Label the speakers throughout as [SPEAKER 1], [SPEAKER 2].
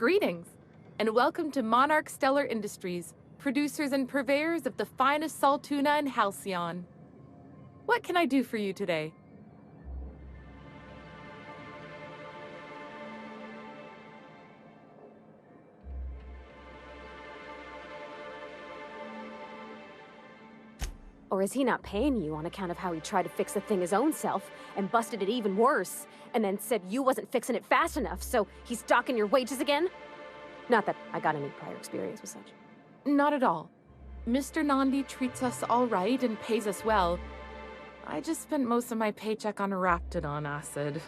[SPEAKER 1] Greetings, and welcome to Monarch Stellar Industries, producers and purveyors of the finest salt tuna and halcyon. What can I do for you today?
[SPEAKER 2] Or is he not paying you on account of how he tried to fix the thing his own self and busted it even worse, and then said you wasn't fixing it fast enough, so he's docking your wages again? Not that I got any prior experience with such.
[SPEAKER 1] Not at all. Mr. Nandi treats us all right and pays us well. I just spent most of my paycheck on Raptidon acid.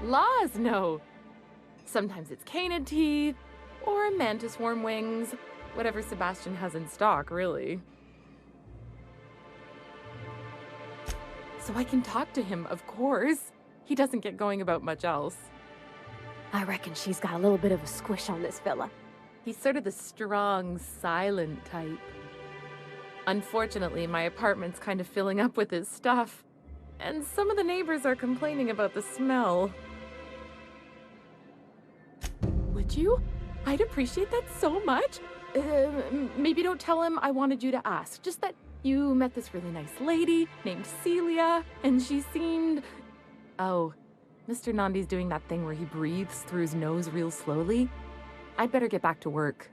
[SPEAKER 1] Laws, no. Sometimes it's Canid teeth, or mantis worm wings, whatever Sebastian has in stock, really. So I can talk to him, of course. He doesn't get going about much else.
[SPEAKER 2] I reckon she's got a little bit of a squish on this fella.
[SPEAKER 1] He's sort of the strong, silent type. Unfortunately, my apartment's kind of filling up with his stuff, and some of the neighbors are complaining about the smell. Would you? I'd appreciate that so much. Maybe don't tell him I wanted you to ask. Just that you met this really nice lady named Celia, and she seemed... Oh, Mr. Nandi's doing that thing where he breathes through his nose real slowly. I'd better get back to work.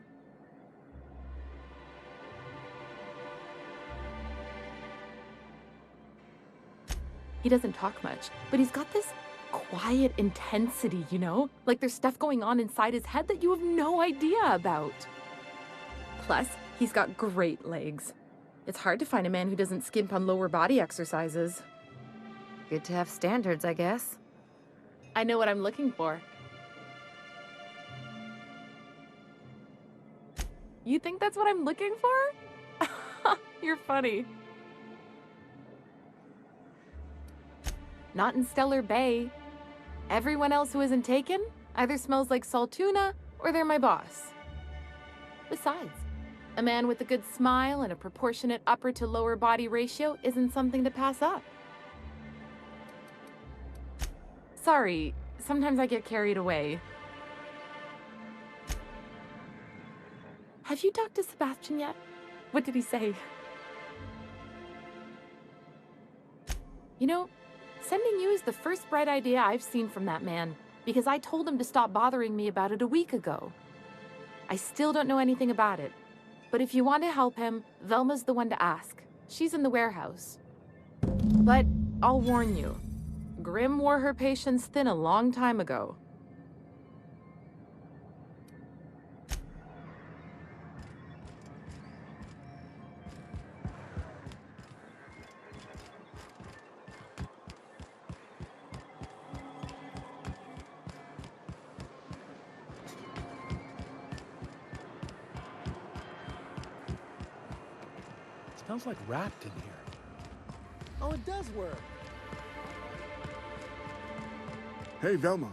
[SPEAKER 1] He doesn't talk much, but he's got this quiet intensity, you know? Like there's stuff going on inside his head that you have no idea about. Plus, he's got great legs. It's hard to find a man who doesn't skimp on lower body exercises.
[SPEAKER 3] Good to have standards, I guess.
[SPEAKER 1] I know what I'm looking for. You think that's what I'm looking for? You're funny. Not in Stellar Bay. Everyone else who isn't taken either smells like salt tuna or they're my boss. Besides, a man with a good smile and a proportionate upper to lower body ratio isn't something to pass up. Sorry, sometimes I get carried away. Have you talked to Sebastian yet? What did he say? You know, sending you is the first bright idea I've seen from that man, because I told him to stop bothering me about it a week ago. I still don't know anything about it, but if you want to help him, Velma's the one to ask. She's in the warehouse. But I'll warn you, Grimm wore her patience thin a long time ago.
[SPEAKER 4] Smells like wrapped in here.
[SPEAKER 5] Oh, it does work.
[SPEAKER 6] Hey, Velma.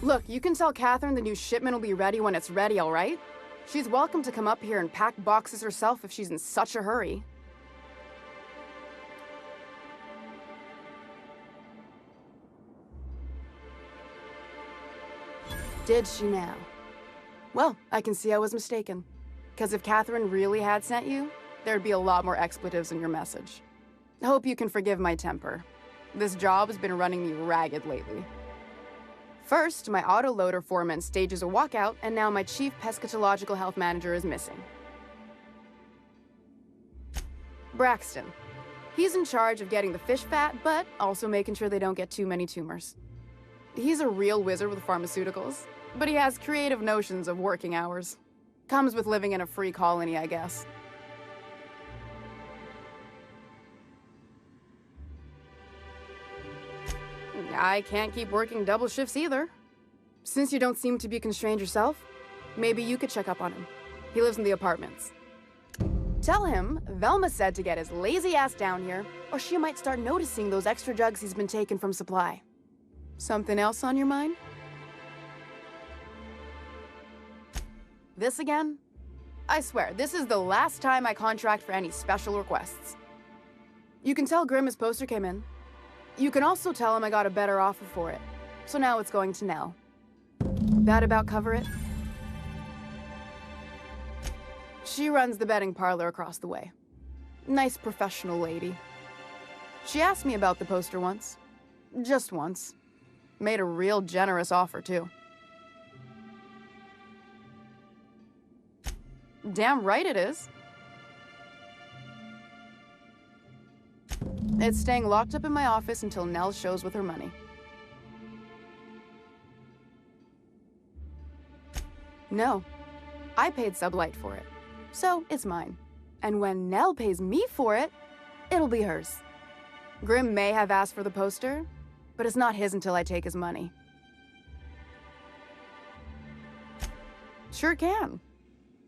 [SPEAKER 7] Look, you can tell Catherine the new shipment will be ready when it's ready, all right? She's welcome to come up here and pack boxes herself if she's in such a hurry. Did she now? Well, I can see I was mistaken. Because if Catherine really had sent you, there'd be a lot more expletives in your message. I hope you can forgive my temper. This job has been running me ragged lately. First, my autoloader foreman stages a walkout, and now my chief pescatological health manager is missing. Braxton. He's in charge of getting the fish fat, but also making sure they don't get too many tumors. He's a real wizard with pharmaceuticals, but he has creative notions of working hours. Comes with living in a free colony, I guess. I can't keep working double shifts either. Since you don't seem to be constrained yourself, maybe you could check up on him. He lives in the apartments. Tell him Velma said to get his lazy ass down here, or she might start noticing those extra drugs he's been taking from supply. Something else on your mind? This again? I swear, this is the last time I contract for any special requests. You can tell Grimm his poster came in. You can also tell him I got a better offer for it. So now it's going to Nell. That about cover it? She runs the betting parlor across the way. Nice professional lady. She asked me about the poster once. Just once. Made a real generous offer, too. Damn right it is. It's staying locked up in my office until Nell shows with her money. No. I paid Sublight for it. So, it's mine. And when Nell pays me for it, it'll be hers. Grimm may have asked for the poster, but it's not his until I take his money. Sure can.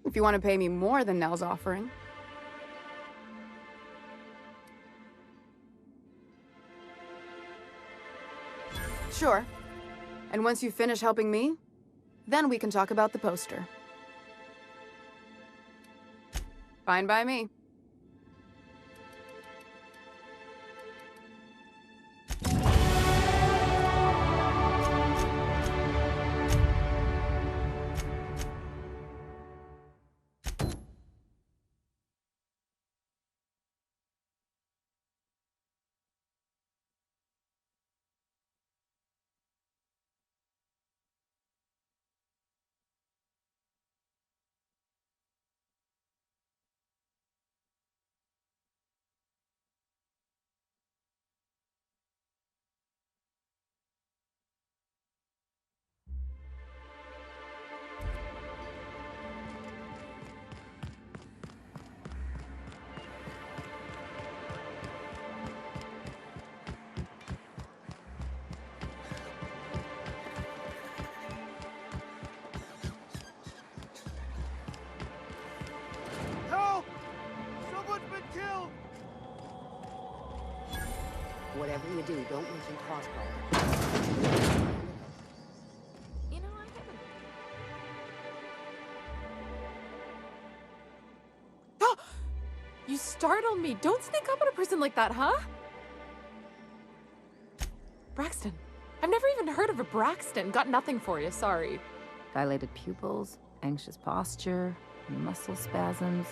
[SPEAKER 7] If you want to pay me more than Nell's offering. Sure. And once you finish helping me, then we can talk about the poster. Fine by me.
[SPEAKER 5] Help! Someone's been killed!
[SPEAKER 8] Whatever you do, don't mention crossbow.
[SPEAKER 2] You know, I haven't.
[SPEAKER 1] Oh! You startled me. Don't sneak up on a person like that, huh? Braxton. I've never even heard of a Braxton. Got nothing for you, sorry.
[SPEAKER 3] Dilated pupils, anxious posture, muscle spasms.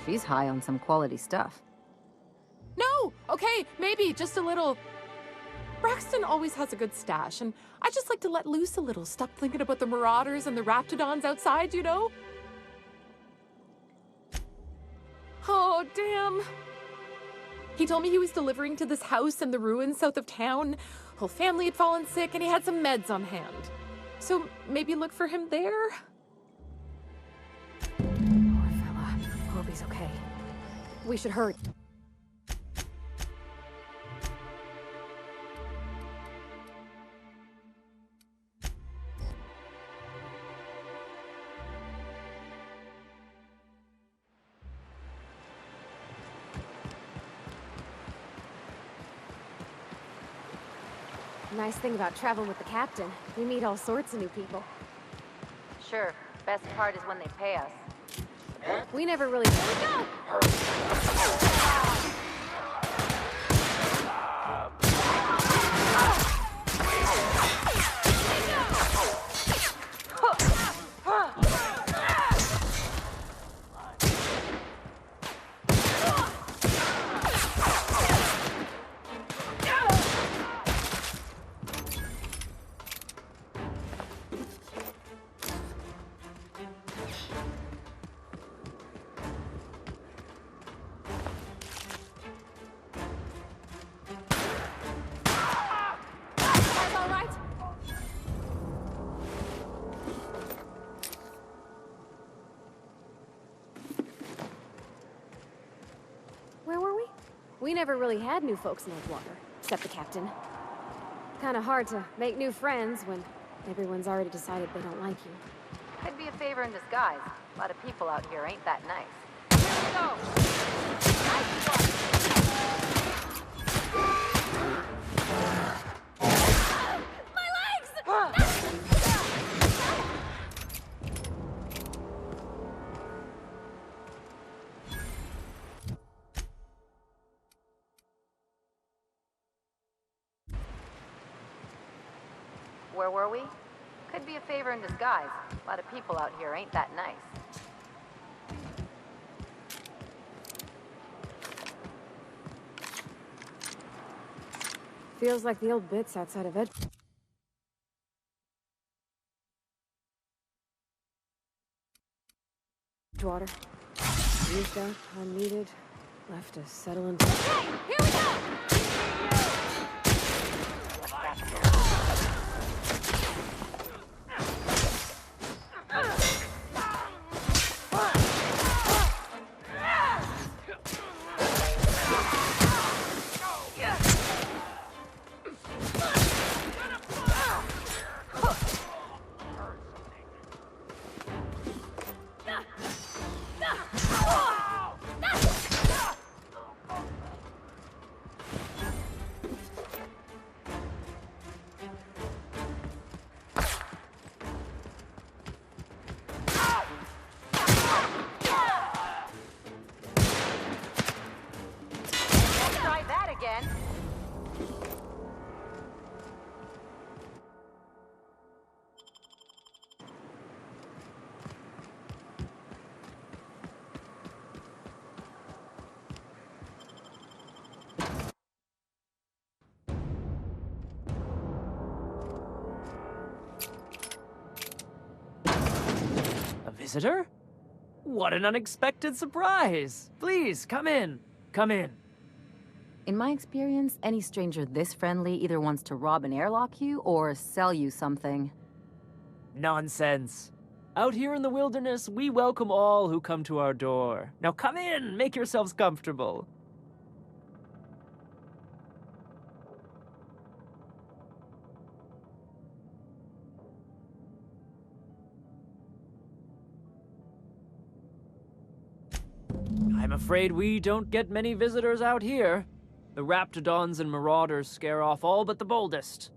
[SPEAKER 3] She's high on some quality stuff.
[SPEAKER 1] No! Okay, maybe, just a little. Braxton always has a good stash, and I just like to let loose a little. Stop thinking about the marauders and the raptidons outside, you know? Oh, damn. He told me he was delivering to this house in the ruins south of town. Whole family had fallen sick, and he had some meds on hand. So maybe look for him there?
[SPEAKER 2] Poor fella. Hope he's okay. We should hurry. Nice thing about traveling with the captain. We meet all sorts of new people.
[SPEAKER 3] Sure. Best part is when they pay us.
[SPEAKER 2] We never really... Here we go! We never really had new folks in Edgewater, except the captain. Kinda hard to make new friends when everyone's already decided they don't like you.
[SPEAKER 3] Could be a favor in disguise. A lot of people out here ain't that nice. Here we go! Nice one. where were we? Could be a favor in disguise. A lot of people out here ain't that nice.
[SPEAKER 2] Feels like the old bits outside of Edgewater. Used up, unneeded, left to settle in. Hey, here we go!
[SPEAKER 9] Visitor? What an unexpected surprise! Please, come in. Come in.
[SPEAKER 3] In my experience, any stranger this friendly either wants to rob and airlock you or sell you something.
[SPEAKER 9] Nonsense. Out here in the wilderness, we welcome all who come to our door. Now come in, make yourselves comfortable. I'm afraid we don't get many visitors out here. The Raptidons and Marauders scare off all but the boldest.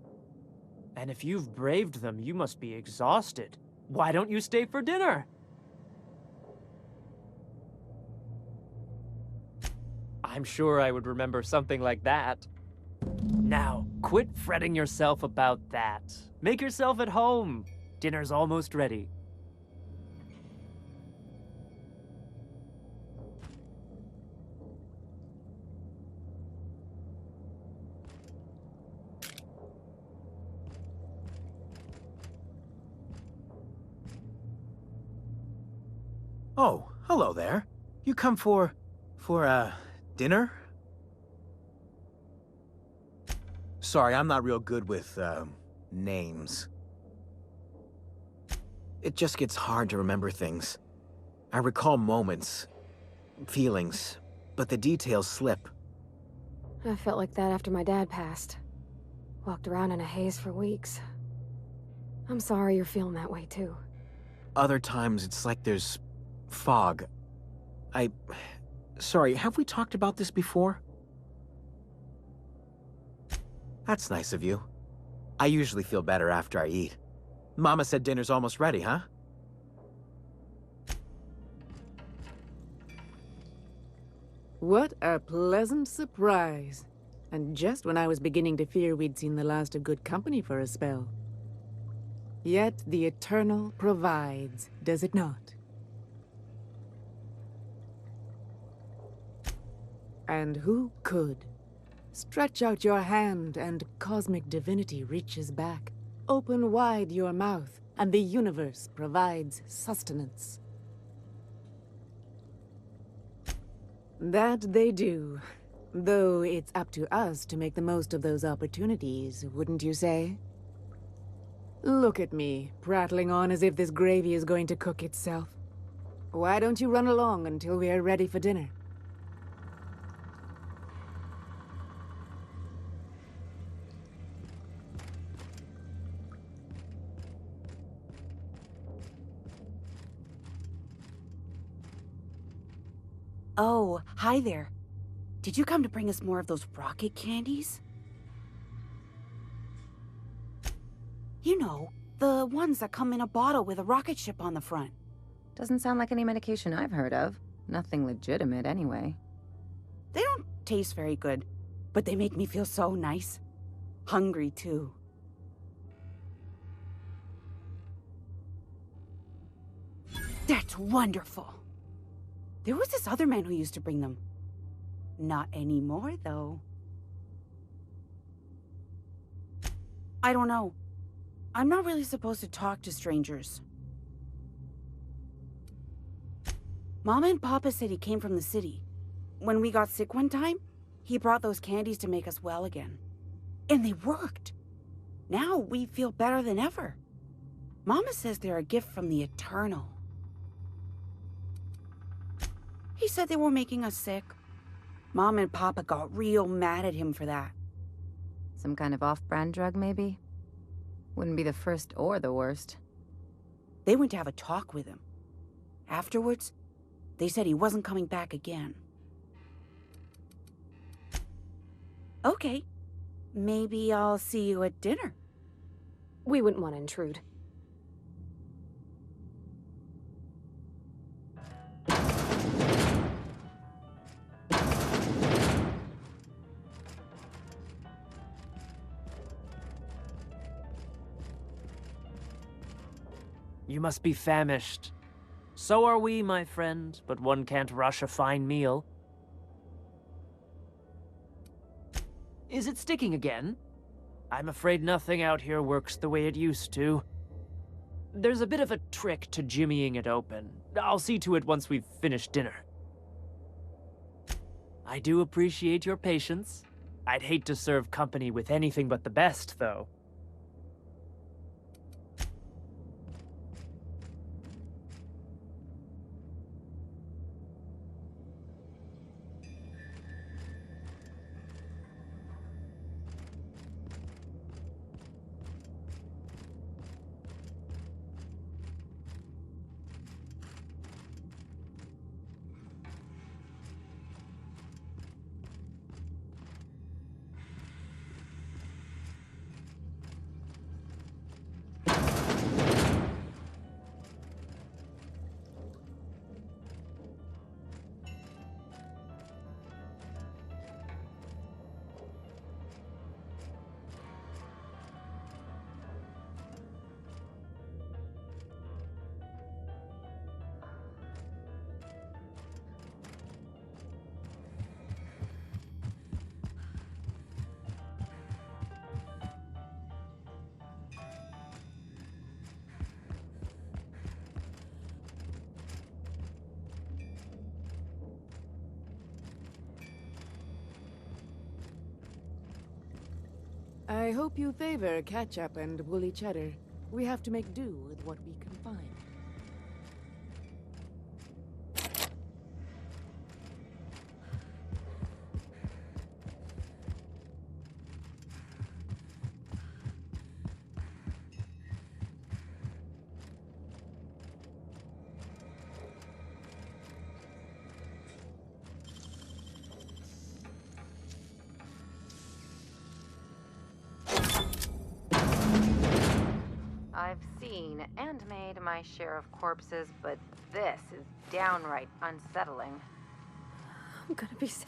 [SPEAKER 9] And if you've braved them, you must be exhausted. Why don't you stay for dinner? I'm sure I would remember something like that. Now, quit fretting yourself about that. Make yourself at home. Dinner's almost ready.
[SPEAKER 10] Oh, hello there. You come for dinner? Sorry, I'm not real good with, names. It just gets hard to remember things. I recall moments, feelings, but the details slip.
[SPEAKER 2] I felt like that after my dad passed. Walked around in a haze for weeks. I'm sorry you're feeling that way, too.
[SPEAKER 10] Other times, it's like there's fog. Sorry, have we talked about this before? That's nice of you. I usually feel better after I eat. Mama said dinner's almost ready, huh?
[SPEAKER 11] What a pleasant surprise. And just when I was beginning to fear we'd seen the last of good company for a spell. Yet the Eternal provides, does it not? And who could? Stretch out your hand and cosmic divinity reaches back. Open wide your mouth and the universe provides sustenance. That they do. Though it's up to us to make the most of those opportunities, wouldn't you say? Look at me, prattling on as if this gravy is going to cook itself. Why don't you run along until we are ready for dinner?
[SPEAKER 12] Oh, hi there. Did you come to bring us more of those rocket candies? You know, the ones that come in a bottle with a rocket ship on the front.
[SPEAKER 3] Doesn't sound like any medication I've heard of. Nothing legitimate, anyway.
[SPEAKER 12] They don't taste very good, but they make me feel so nice. Hungry, too. That's wonderful. There was this other man who used to bring them. Not anymore, though. I don't know. I'm not really supposed to talk to strangers. Mama and Papa said he came from the city. When we got sick one time, he brought those candies to make us well again. And they worked. Now we feel better than ever. Mama says they're a gift from the Eternal. He said they were making us sick. Mom and Papa got real mad at him for that.
[SPEAKER 3] Some kind of off-brand drug, maybe? Wouldn't be the first or the worst.
[SPEAKER 12] They went to have a talk with him. Afterwards, they said he wasn't coming back again. Okay. Maybe I'll see you at dinner.
[SPEAKER 2] We wouldn't want to intrude.
[SPEAKER 9] You must be famished. So are we, my friend, but one can't rush a fine meal. Is it sticking again? I'm afraid nothing out here works the way it used to. There's a bit of a trick to jimmying it open. I'll see to it once we've finished dinner. I do appreciate your patience. I'd hate to serve company with anything but the best, though.
[SPEAKER 11] I hope you favor ketchup and woolly cheddar. We have to make do with what we can find.
[SPEAKER 3] I've seen and made my share of corpses, but this is downright unsettling.
[SPEAKER 2] I'm gonna be sick.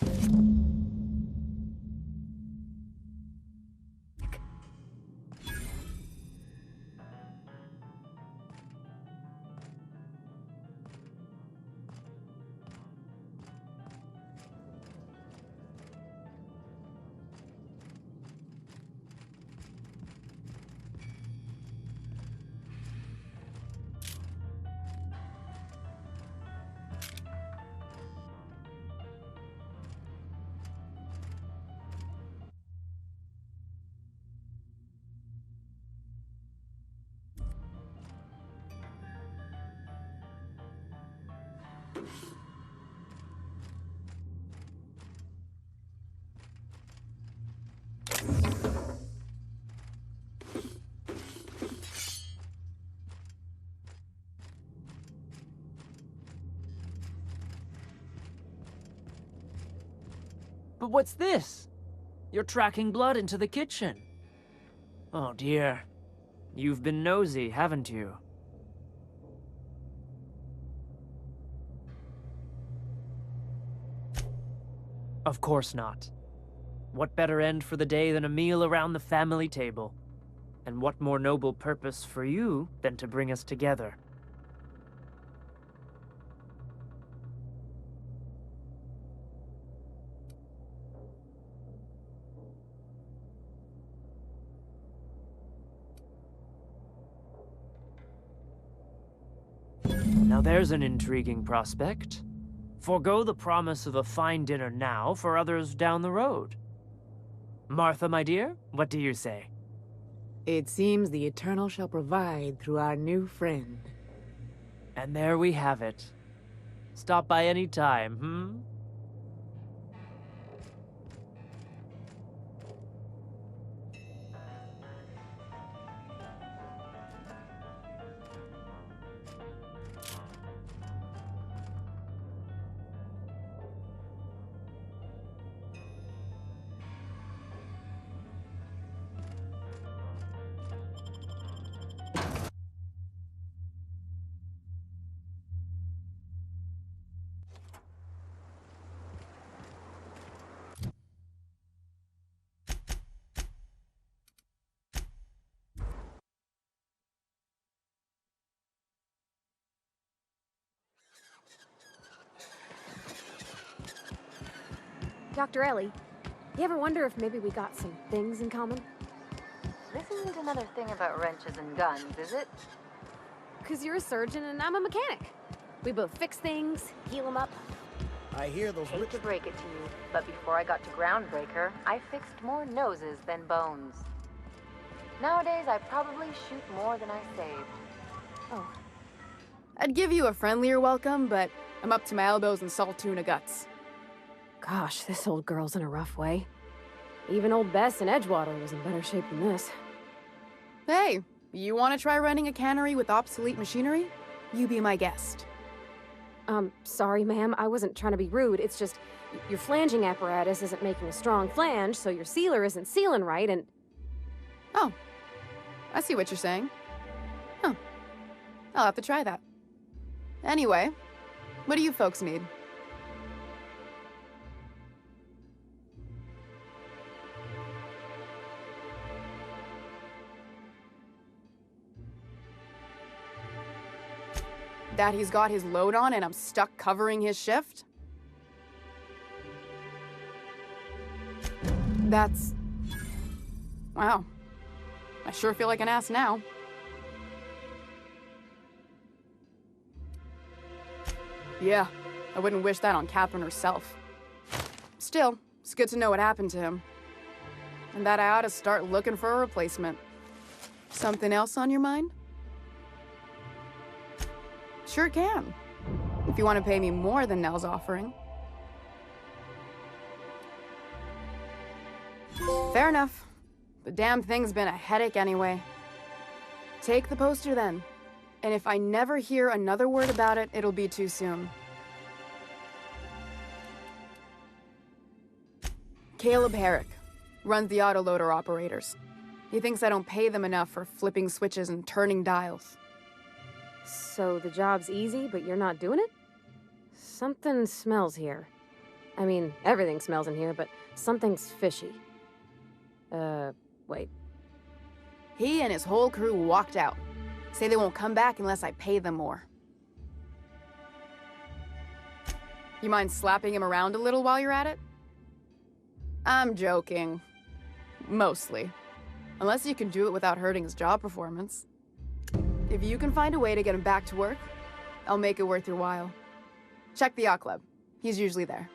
[SPEAKER 9] But what's this? You're tracking blood into the kitchen. Oh dear. You've been nosy, haven't you? Of course not. What better end for the day than a meal around the family table? And what more noble purpose for you than to bring us together? Now there's an intriguing prospect. Forgo the promise of a fine dinner now for others down the road. Martha, my dear, what do you say?
[SPEAKER 11] It seems the Eternal shall provide through our new friend.
[SPEAKER 9] And there we have it. Stop by any time, hmm?
[SPEAKER 2] Dr. Ellie, you ever wonder if maybe we got some things in common?
[SPEAKER 3] This isn't another thing about wrenches and guns, is it?
[SPEAKER 2] 'Cause you're a surgeon and I'm a mechanic. We both fix things, heal them up.
[SPEAKER 5] I hear those
[SPEAKER 3] Hate to break it to you, but before I got to Groundbreaker, I fixed more noses than bones. Nowadays, I probably shoot more than I saved.
[SPEAKER 2] Oh.
[SPEAKER 7] I'd give you a friendlier welcome, but I'm up to my elbows in salt tuna guts.
[SPEAKER 2] Gosh, this old girl's in a rough way. Even old Bess in Edgewater was in better shape than this.
[SPEAKER 7] Hey, you want to try running a cannery with obsolete machinery? You be my guest.
[SPEAKER 2] Sorry, ma'am. I wasn't trying to be rude. It's just, your flanging apparatus isn't making a strong flange, so your sealer isn't sealing right, and...
[SPEAKER 7] Oh, I see what you're saying. Huh. I'll have to try that. Anyway, what do you folks need? That he's got his load on and I'm stuck covering his shift? That's... Wow. I sure feel like an ass now. Yeah, I wouldn't wish that on Catherine herself. Still, it's good to know what happened to him. And that I ought to start looking for a replacement. Something else on your mind? Sure can. If you want to pay me more than Nell's offering. Fair enough. The damn thing's been a headache anyway. Take the poster then. And if I never hear another word about it, it'll be too soon. Caleb Herrick runs the autoloader operators. He thinks I don't pay them enough for flipping switches and turning dials.
[SPEAKER 2] So the job's easy, but you're not doing it? Something smells here. I mean, everything smells in here, but something's fishy. Wait.
[SPEAKER 7] He and his whole crew walked out. Say they won't come back unless I pay them more. You mind slapping him around a little while you're at it? I'm joking. Mostly. Unless you can do it without hurting his job performance. If you can find a way to get him back to work, I'll make it worth your while. Check the yacht club. He's usually there.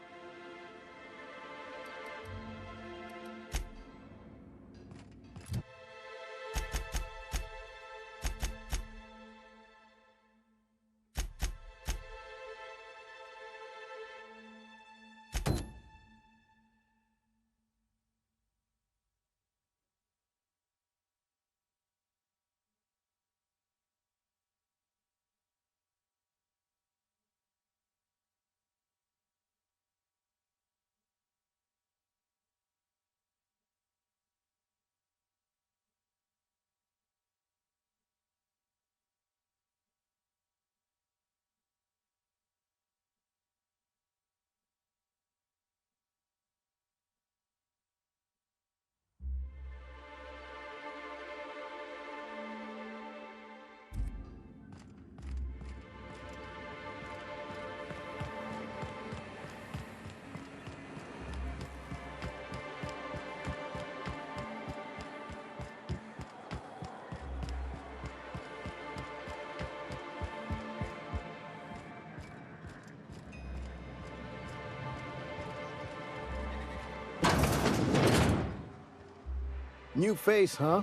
[SPEAKER 10] New face, huh?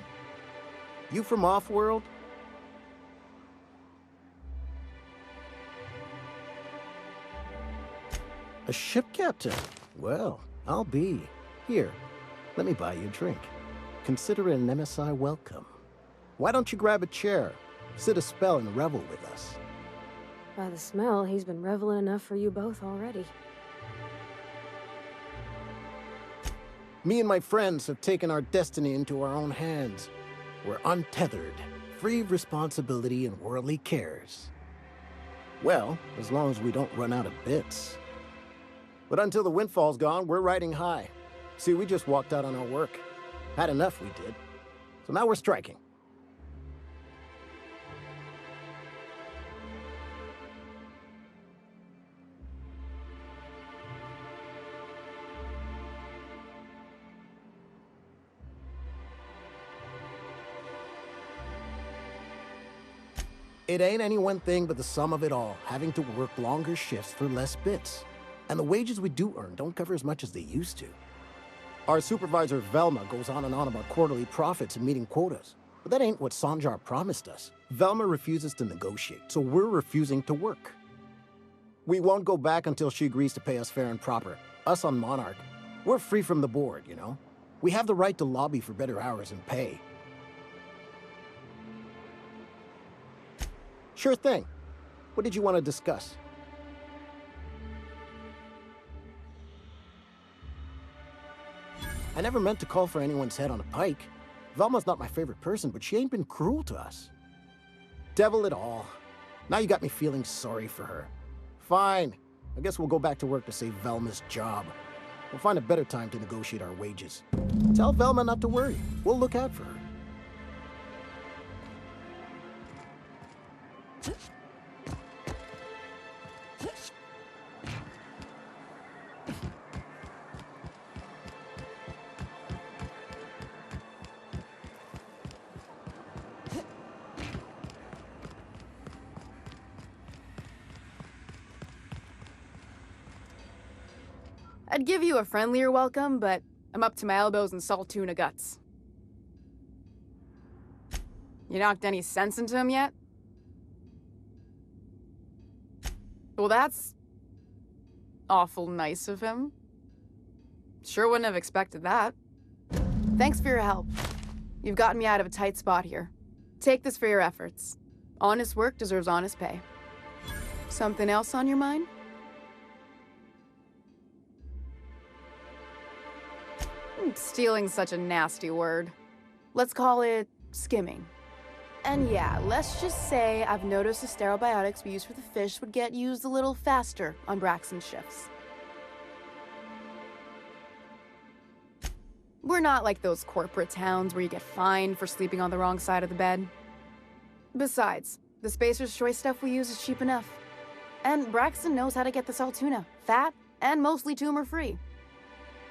[SPEAKER 10] You from off-world? A ship captain? Well, I'll be. Here, let me buy you a drink. Consider it an MSI welcome. Why don't you grab a chair, sit a spell and revel with us?
[SPEAKER 2] By the smell, he's been reveling enough for you both already.
[SPEAKER 10] Me and my friends have taken our destiny into our own hands. We're untethered, free of responsibility and worldly cares. Well, as long as we don't run out of bits. But until the windfall's gone, we're riding high. See, we just walked out on our work. Had enough, we did. So now we're striking. It ain't any one thing but the sum of it all, having to work longer shifts for less bits. And the wages we do earn don't cover as much as they used to. Our supervisor Velma goes on and on about quarterly profits and meeting quotas. But that ain't what Sanjar promised us. Velma refuses to negotiate, so we're refusing to work. We won't go back until she agrees to pay us fair and proper. Us on Monarch, we're free from the board, you know? We have the right to lobby for better hours and pay. Sure thing. What did you want to discuss? I never meant to call for anyone's head on a pike. Velma's not my favorite person, but she ain't been cruel to us. Devil it all. Now you got me feeling sorry for her. Fine. I guess we'll go back to work to save Velma's job. We'll find a better time to negotiate our wages. Tell Velma not to worry. We'll look out for her.
[SPEAKER 7] I'd give you a friendlier welcome, but I'm up to my elbows in salt tuna guts. You knocked any sense into him yet? Well, that's awful nice of him. Sure wouldn't have expected that. Thanks for your help. You've gotten me out of a tight spot here. Take this for your efforts. Honest work deserves honest pay. Something else on your mind? Stealing's such a nasty word. Let's call it skimming. And yeah, let's just say I've noticed the stereobiotics we use for the fish would get used a little faster on Braxton's shifts. We're not like those corporate towns where you get fined for sleeping on the wrong side of the bed. Besides, the Spacer's Choice stuff we use is cheap enough. And Braxton knows how to get the salt tuna, fat and mostly tumor-free.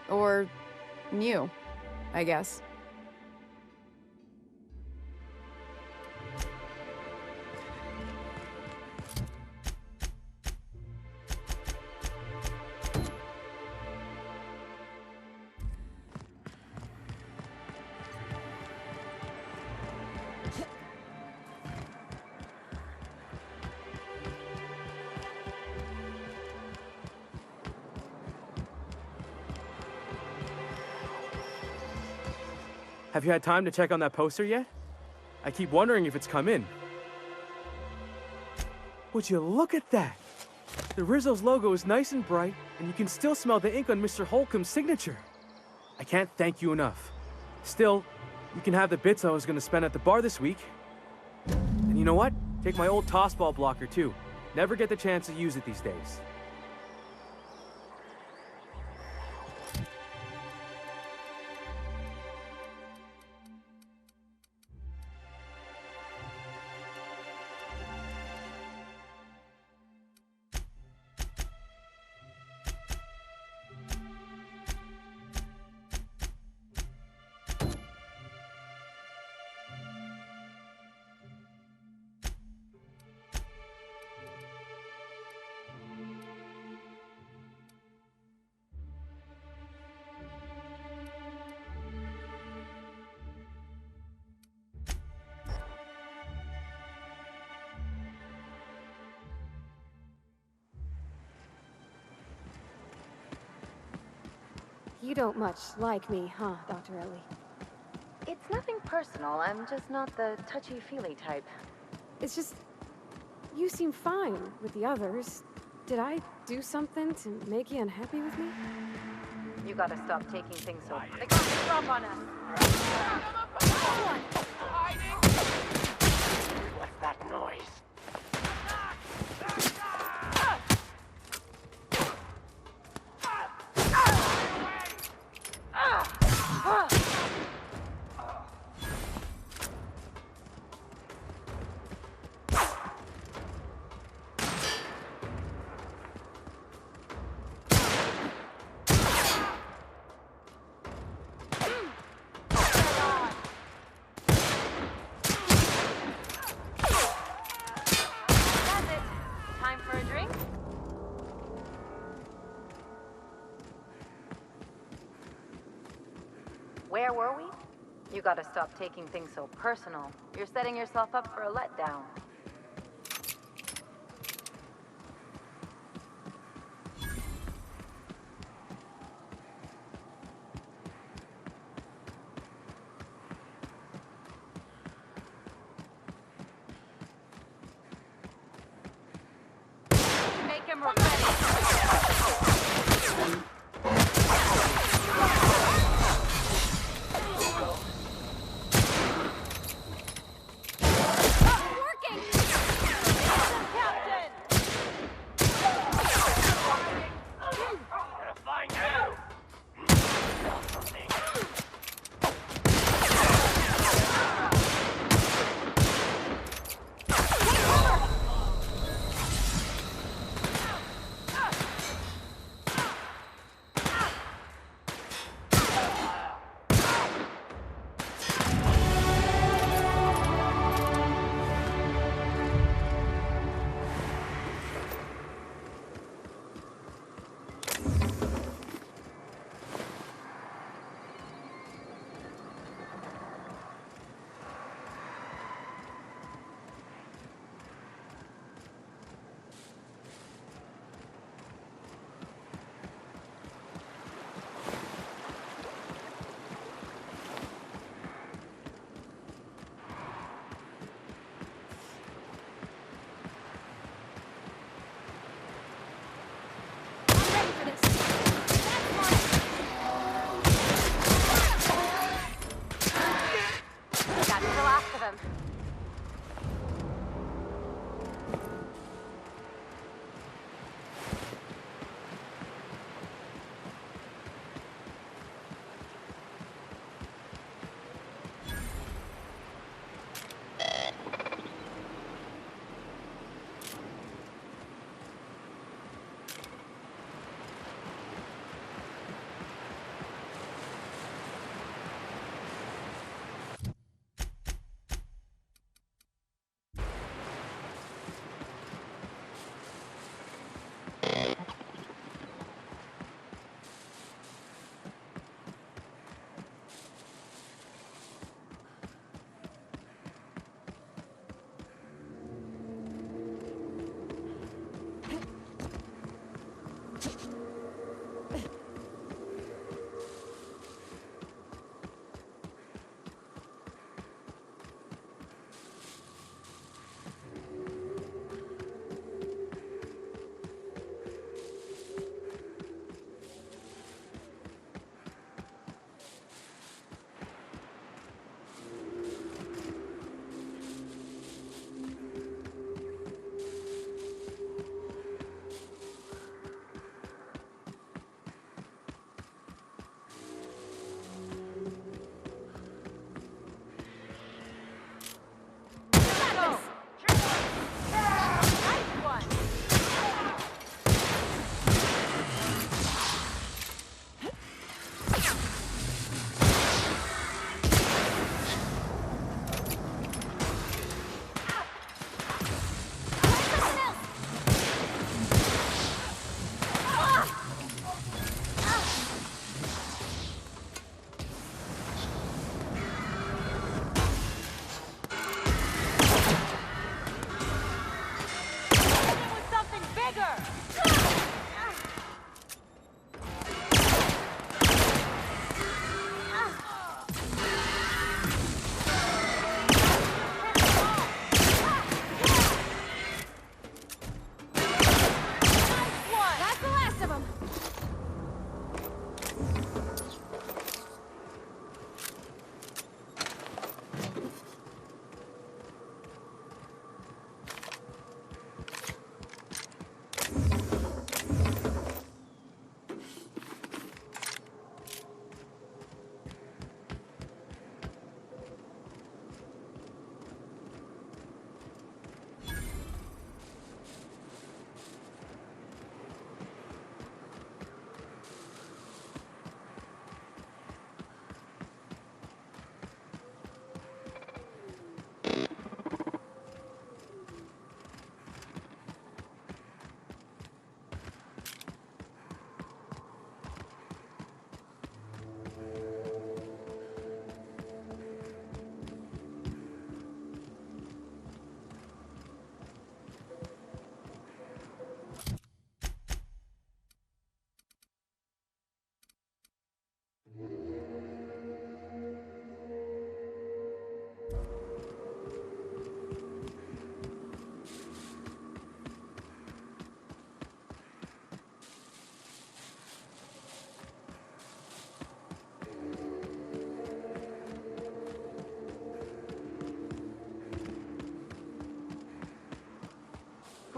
[SPEAKER 7] Or new, I guess.
[SPEAKER 13] Have you had time to check on that poster yet? I keep wondering if it's come in. Would you look at that? The Rizzo's logo is nice and bright, and you can still smell the ink on Mr. Holcomb's signature. I can't thank you enough. Still, you can have the bits I was going to spend at the bar this week. And you know what? Take my old tossball blocker too. Never get the chance to use it these days.
[SPEAKER 2] You don't much like me, huh, Dr. Ellie?
[SPEAKER 3] It's nothing personal. I'm just not the touchy-feely type.
[SPEAKER 2] It's just... you seem fine with the others. Did I do something to make you unhappy with me?
[SPEAKER 3] You gotta stop taking things so... They got to drop on us!
[SPEAKER 5] What's that noise?
[SPEAKER 3] Where were we? You gotta stop taking things so personal. You're setting yourself up for a letdown. Make him regret it.
[SPEAKER 2] Working!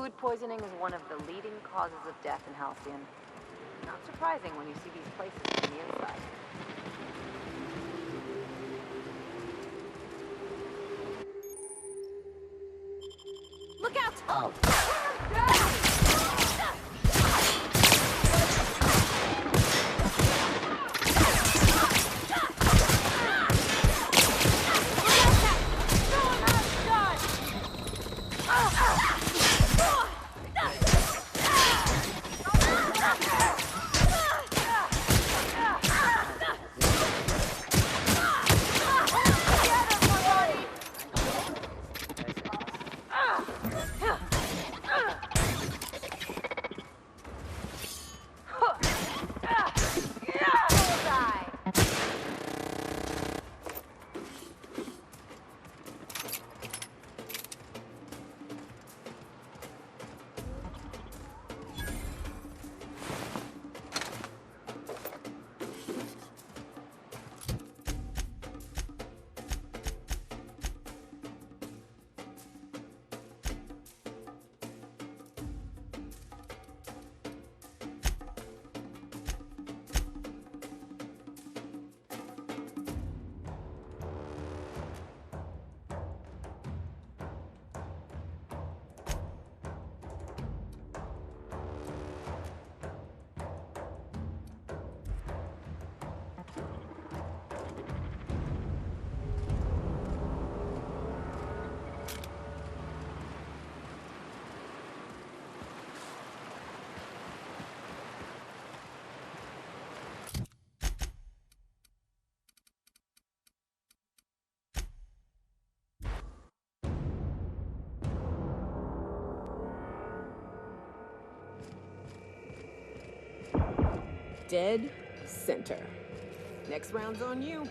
[SPEAKER 3] Food poisoning is one of the leading causes of death in Halcyon. Not surprising when you see these places from the inside.
[SPEAKER 2] Look out! Oh!
[SPEAKER 14] Dead center. Next round's on you.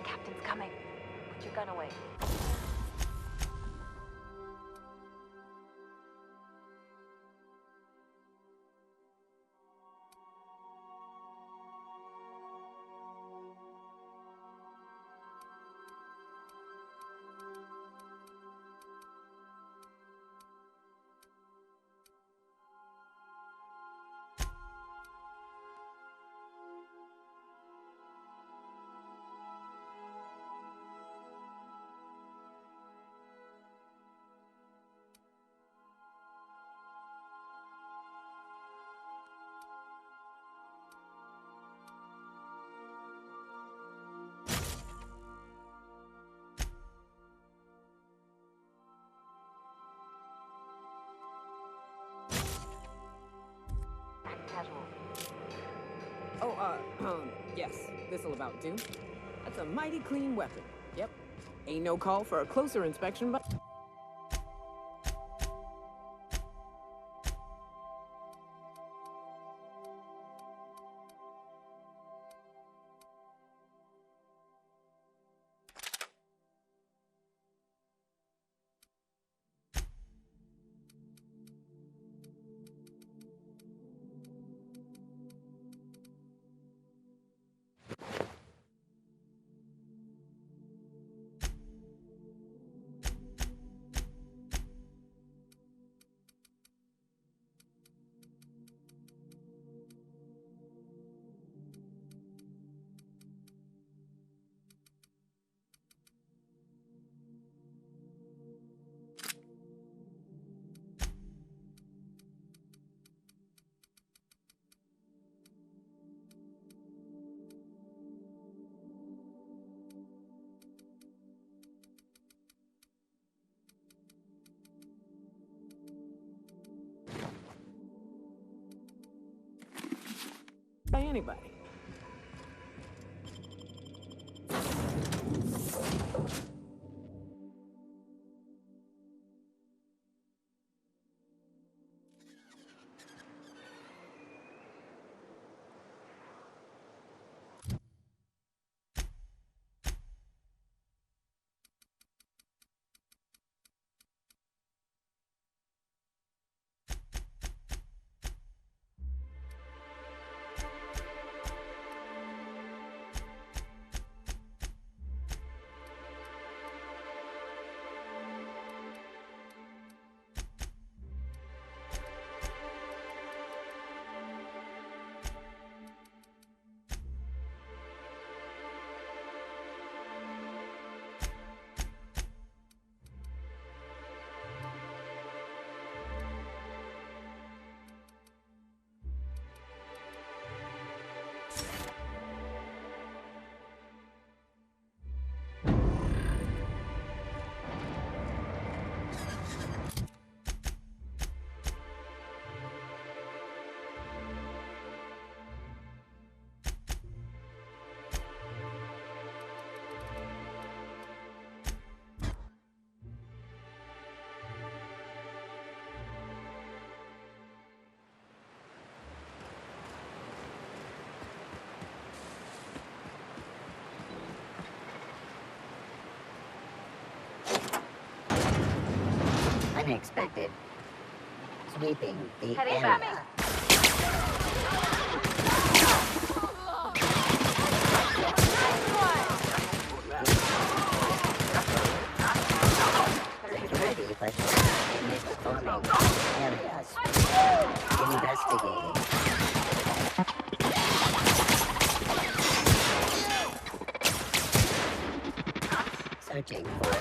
[SPEAKER 3] Captain's coming. gun away. Casual.
[SPEAKER 14] Yes. This'll about do. That's a mighty clean weapon. Yep. Ain't no call for a closer inspection, but... by anybody.
[SPEAKER 15] Unexpected. Sweeping the
[SPEAKER 3] Heading
[SPEAKER 15] area.
[SPEAKER 3] back.
[SPEAKER 15] Ready for misperforming areas. Investigating. Searching for...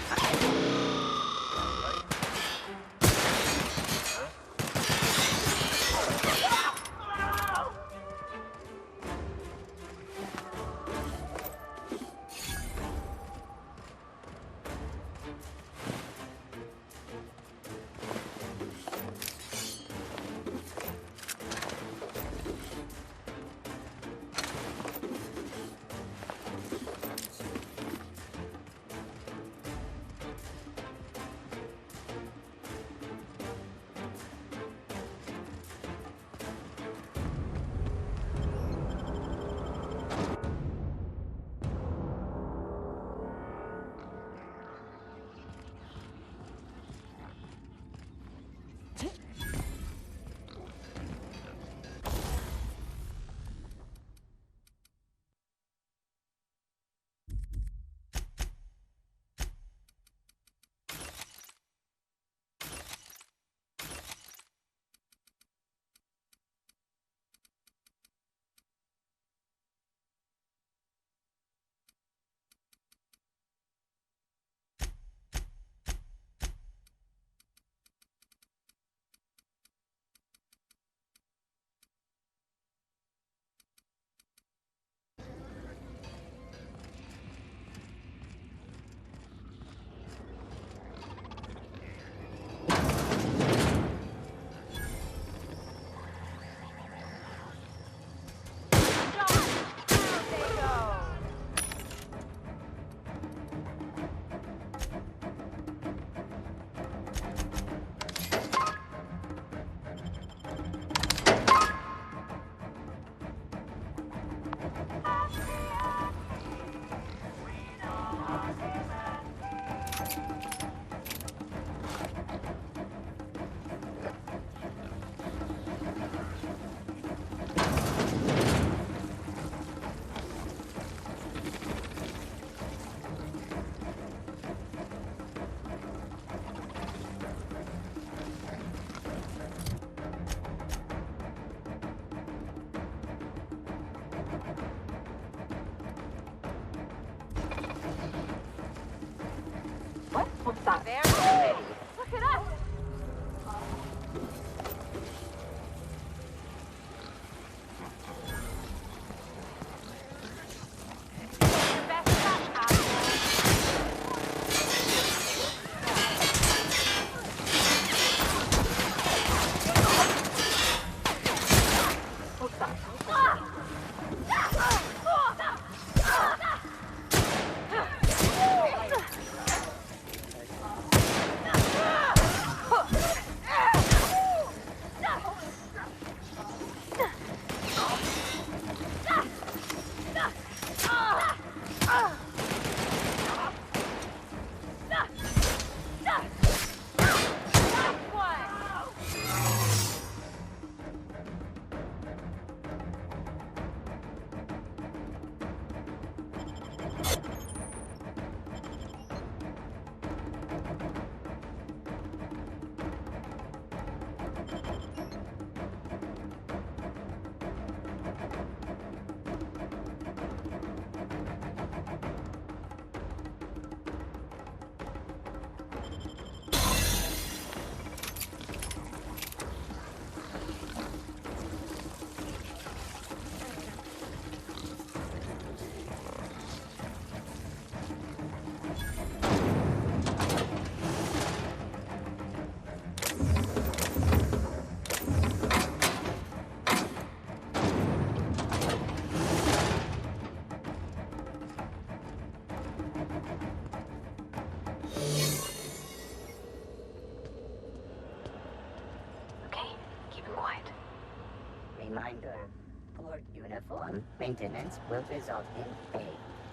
[SPEAKER 15] Maintenance will result in a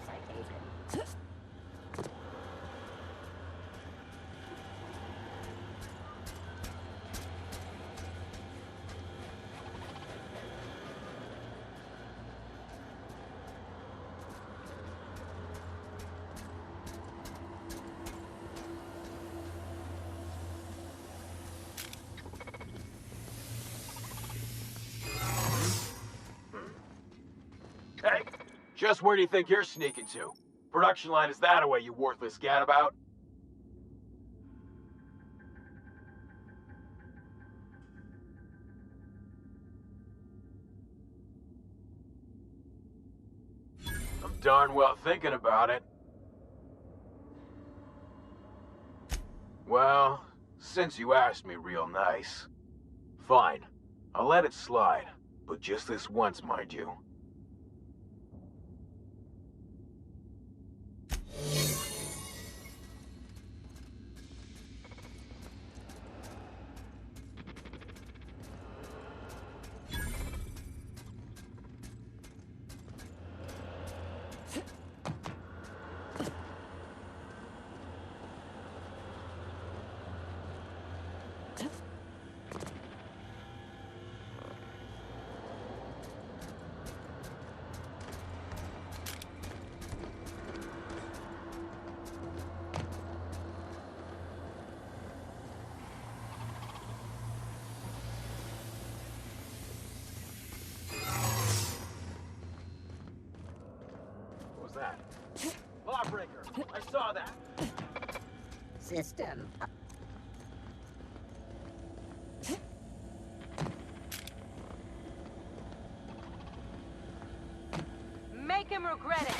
[SPEAKER 15] citation.
[SPEAKER 16] Hey, just where do you think you're sneaking to? Production line is that away, you worthless gadabout? I'm darn well thinking about it. Well, since you asked me real nice. Fine, I'll let it slide, but just this once, mind you. Lawbreaker, I saw that.
[SPEAKER 15] System.
[SPEAKER 3] Make him regret it.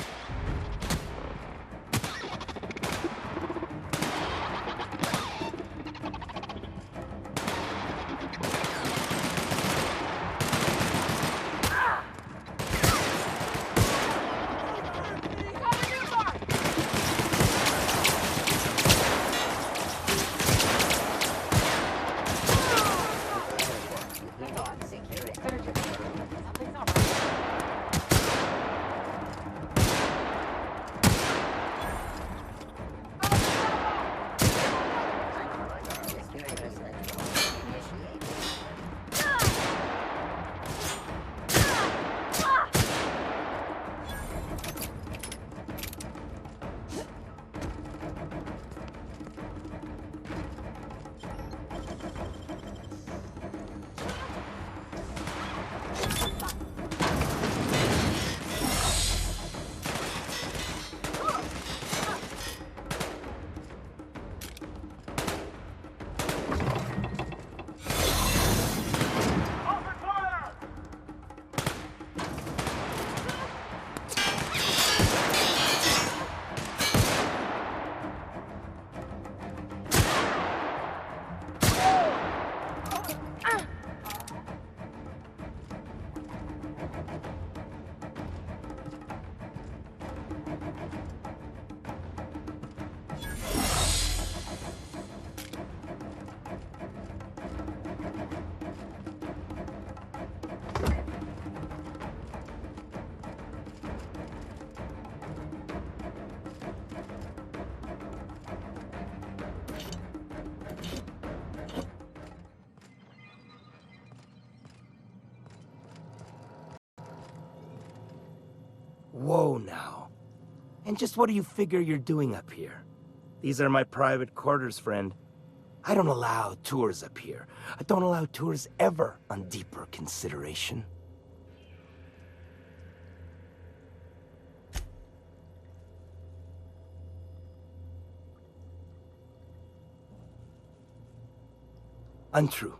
[SPEAKER 17] Whoa now. And just what do you figure you're doing up here? These are my private quarters, friend. I don't allow tours up here. I don't allow tours ever on deeper consideration. Untrue.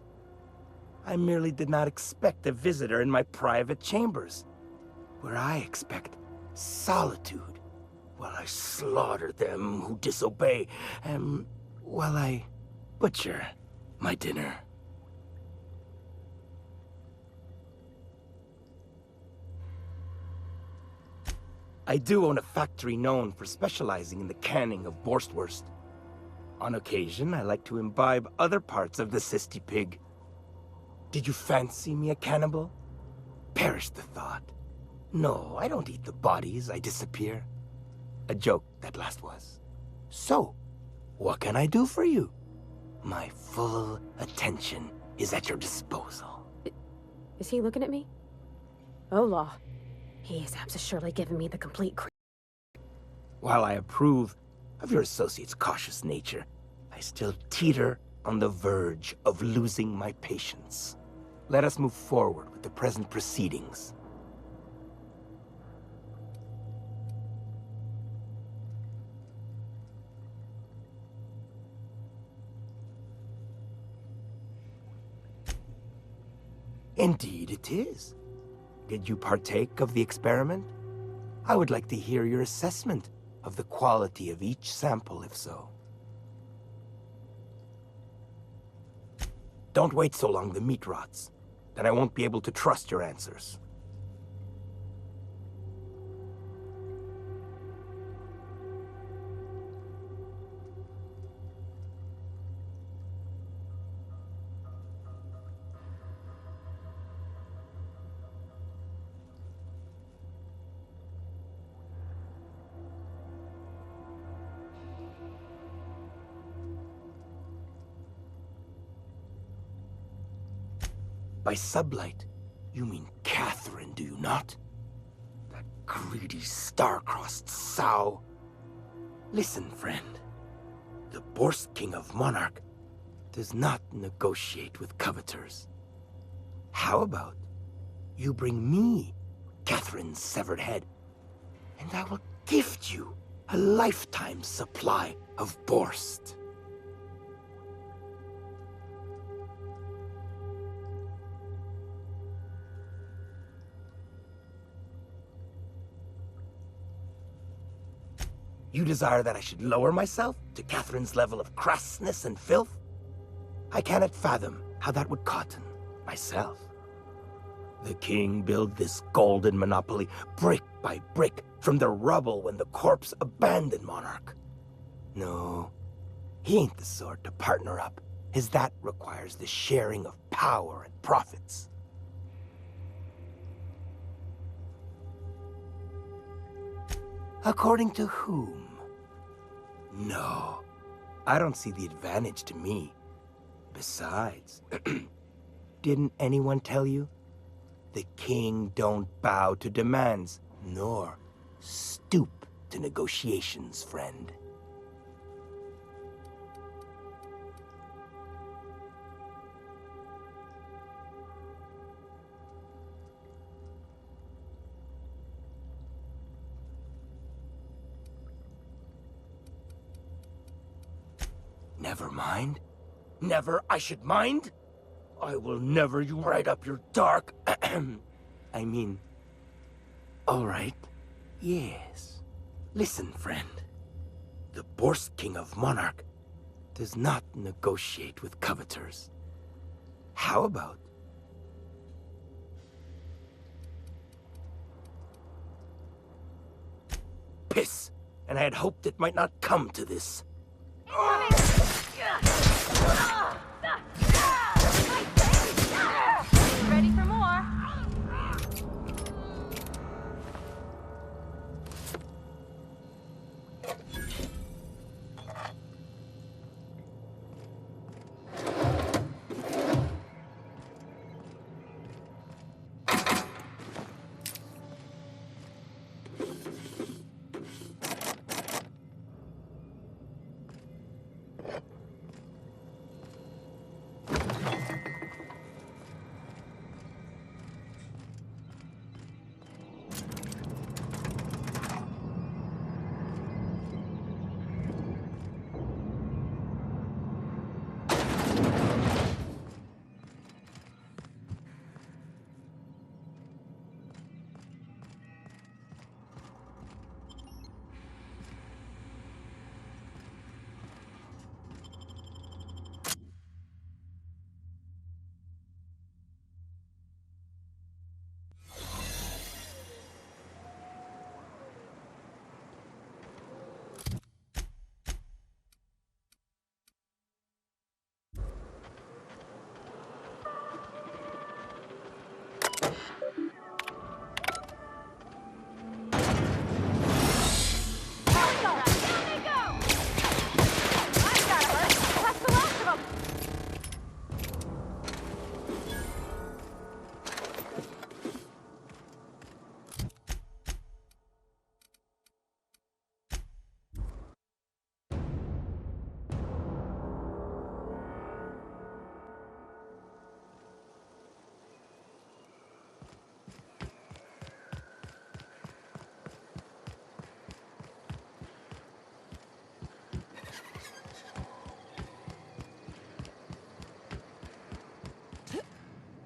[SPEAKER 17] I merely did not expect a visitor in my private chambers, where I expect solitude, while I slaughter them who disobey, and while I butcher my dinner. I do own a factory known for specializing in the canning of Borstwurst. On occasion, I like to imbibe other parts of the cysty pig. Did you fancy me a cannibal? Perish the thought. No, I don't eat the bodies I disappear. A joke, that last was. So, what can I do for you? My full attention is at your disposal.
[SPEAKER 2] Is he looking at me? Oh, law. He is surely giving me the complete
[SPEAKER 17] While I approve of your associate's cautious nature, I still teeter on the verge of losing my patience. Let us move forward with the present proceedings. Indeed it is. Did you partake of the experiment? I would like to hear your assessment of the quality of each sample, if so. Don't wait so long the meat rots. Then I won't be able to trust your answers. By sublight, you mean Catherine, do you not? That greedy, star-crossed sow. Listen, friend. The Borst King of Monarch does not negotiate with coveters. How about you bring me Catherine's severed head, and I will gift you a lifetime supply of Borst. You desire that I should lower myself to Catherine's level of crassness and filth? I cannot fathom how that would cotton myself. The king built this golden monopoly brick by brick from the rubble when the corpse abandoned Monarch. No, he ain't the sort to partner up, as that requires the sharing of power and profits. According to whom? No, I don't see the advantage to me. Besides, didn't anyone tell you? The king don't bow to demands, nor stoop to negotiations, friend. Never mind. Never I should mind? I will never you right up your dark... I mean... All right. Yes. Listen, friend. The Borst King of Monarch does not negotiate with coveters. How about... Piss! And I had hoped it might not come to this.
[SPEAKER 3] Ready for more?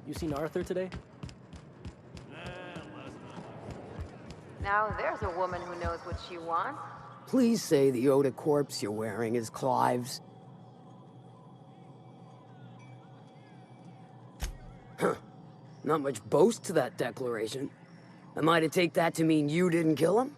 [SPEAKER 18] You seen Arthur today?
[SPEAKER 3] Now there's a woman who knows what she wants.
[SPEAKER 8] Please say the Yoda corpse you're wearing is Clive's. Huh. Not much boast to that declaration. Am I to take that to mean you didn't kill him?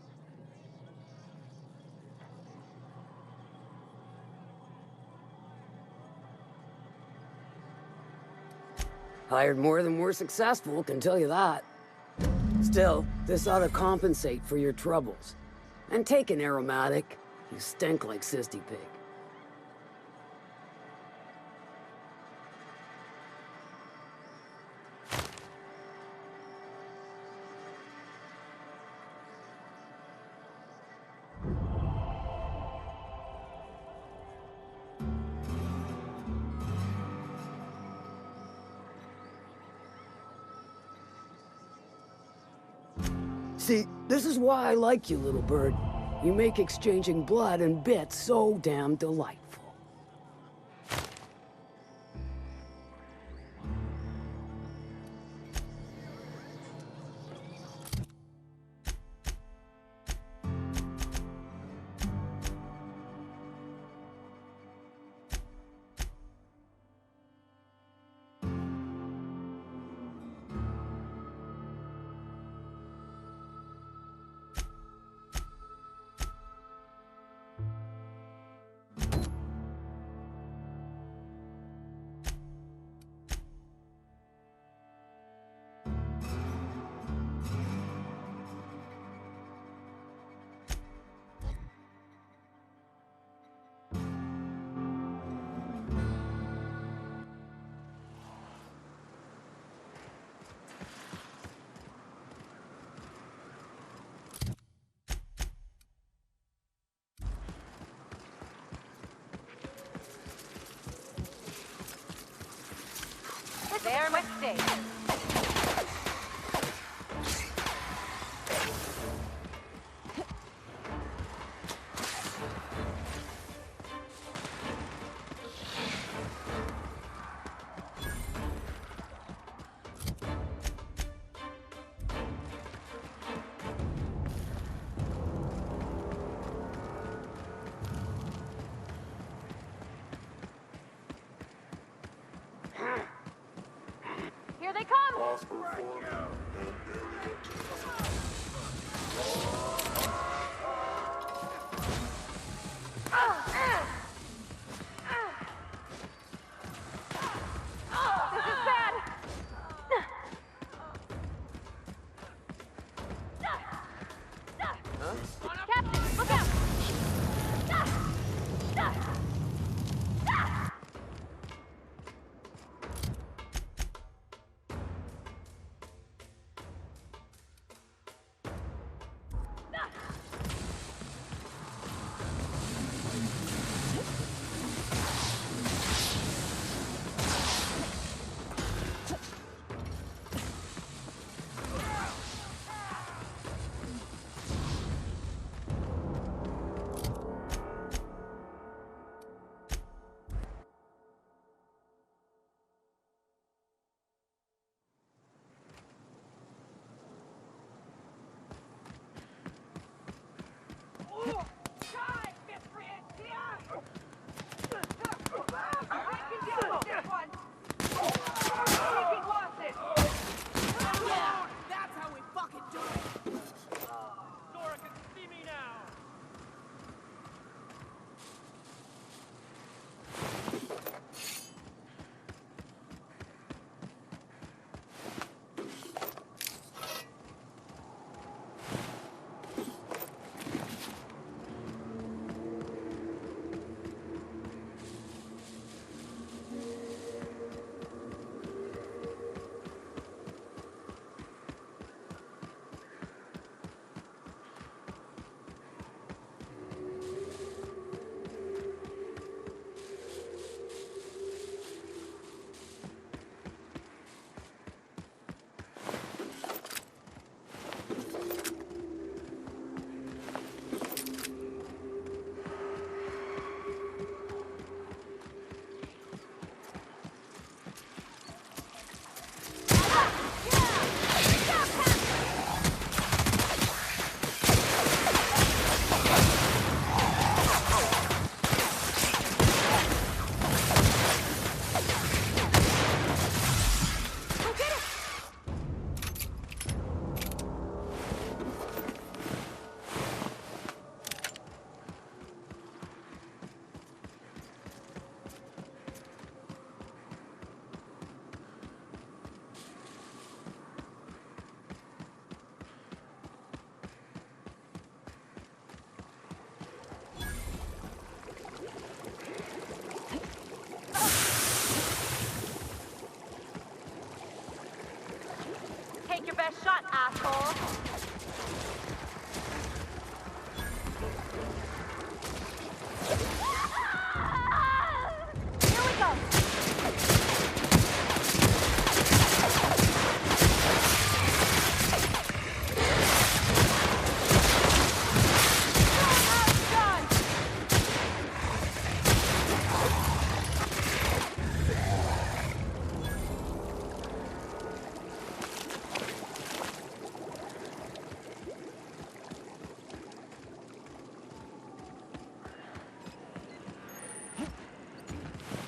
[SPEAKER 8] Hired more than we're successful, can tell you that. Still, this ought to compensate for your troubles. And take an aromatic. You stink like Sisty Pig. See, this is why I like you, little bird. You make exchanging blood and bits so damn delightful.
[SPEAKER 3] Their mistake. Here they come!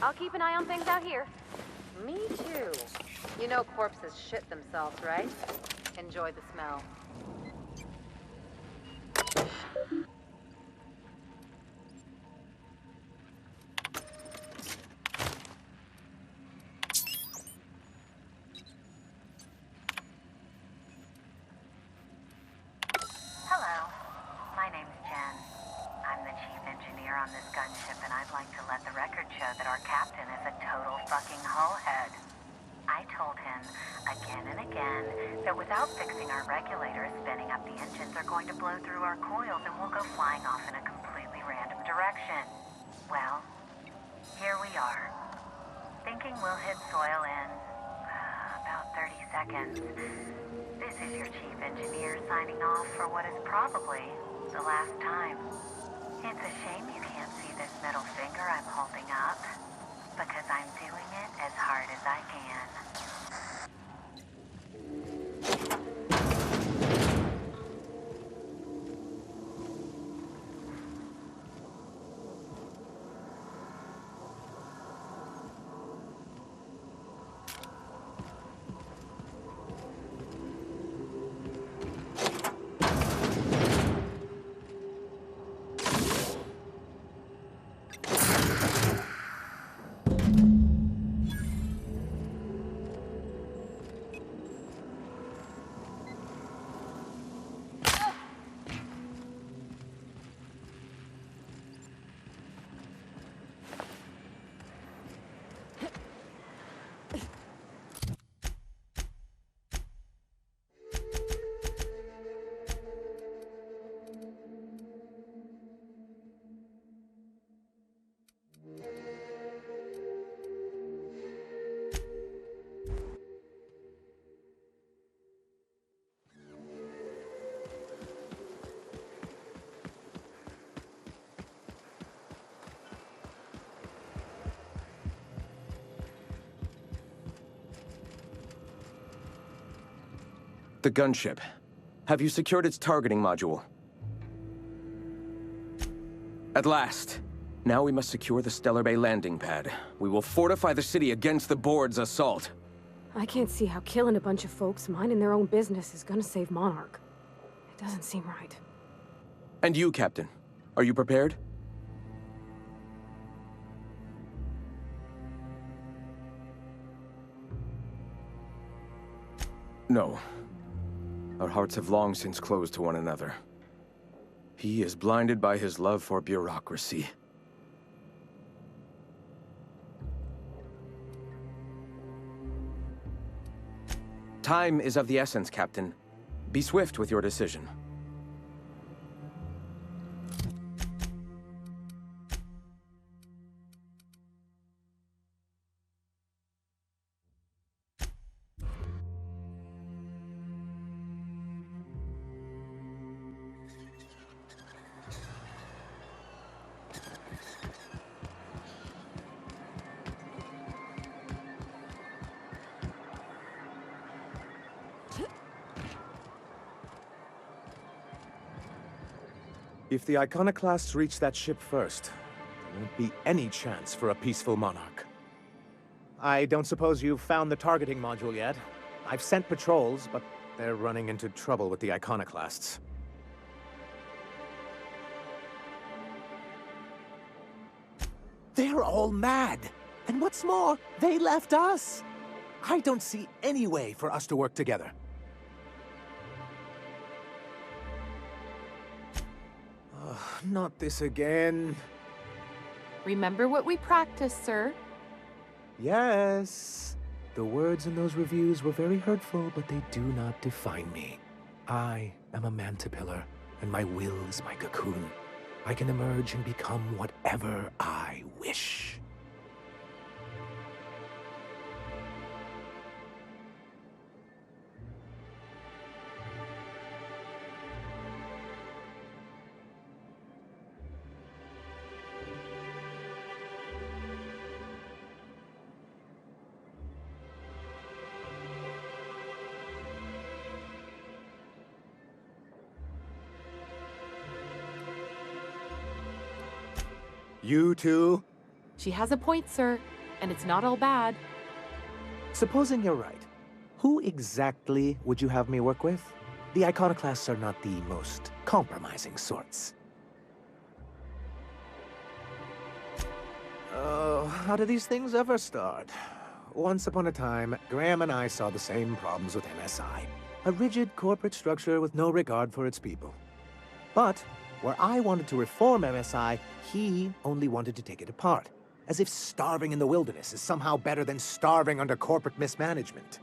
[SPEAKER 2] I'll keep an eye on things out here.
[SPEAKER 3] Me too. You know corpses shit themselves, right? Enjoy the smell.
[SPEAKER 18] Hello. My name's Jen. I'm the chief engineer on this gunship, and I'd like to let the record show that our captain is a total fucking hullhead. I told him again and again that without fixing our regulators, spinning up the engines are going to blow through our coils and we'll go flying off in a completely random direction. Well, here we are. Thinking we'll hit soil in about 30 seconds. This is your chief engineer signing off for what is probably the last time. It's a shame you can't see this middle finger I'm holding up, because I'm doing it as hard as I can.
[SPEAKER 19] The gunship. Have you secured its targeting module? At last. Now we must secure the Stellar Bay landing pad. We will fortify the city against the board's assault.
[SPEAKER 2] I can't see how killing a bunch of folks minding their own business is gonna save Monarch. It doesn't seem right.
[SPEAKER 19] And you, Captain. Are you prepared? No. Our hearts have long since closed to one another. He is blinded by his love for bureaucracy. Time is of the essence, Captain. Be swift with your decision.
[SPEAKER 20] If the Iconoclasts reach that ship first, there won't be any chance for a peaceful monarch. I don't suppose you've found the targeting module yet. I've sent patrols, but they're running into trouble with the Iconoclasts.
[SPEAKER 17] They're all mad. And what's more, they left us.
[SPEAKER 20] I don't see any way for us to work together. Not this again.
[SPEAKER 1] Remember what we practiced, sir.
[SPEAKER 20] Yes. The words in those reviews were very hurtful, but they do not define me. I am a mantipillar, and my will is my cocoon. I can emerge and become whatever I wish. You two?
[SPEAKER 1] She has a point, sir, and it's not all bad.
[SPEAKER 20] Supposing you're right, who exactly would you have me work with? The iconoclasts are not the most compromising sorts. Oh, how do these things ever start? Once upon a time, Graham and I saw the same problems with MSI. A rigid corporate structure with no regard for its people. But where I wanted to reform MSI, he only wanted to take it apart. As if starving in the wilderness is somehow better than starving under corporate mismanagement.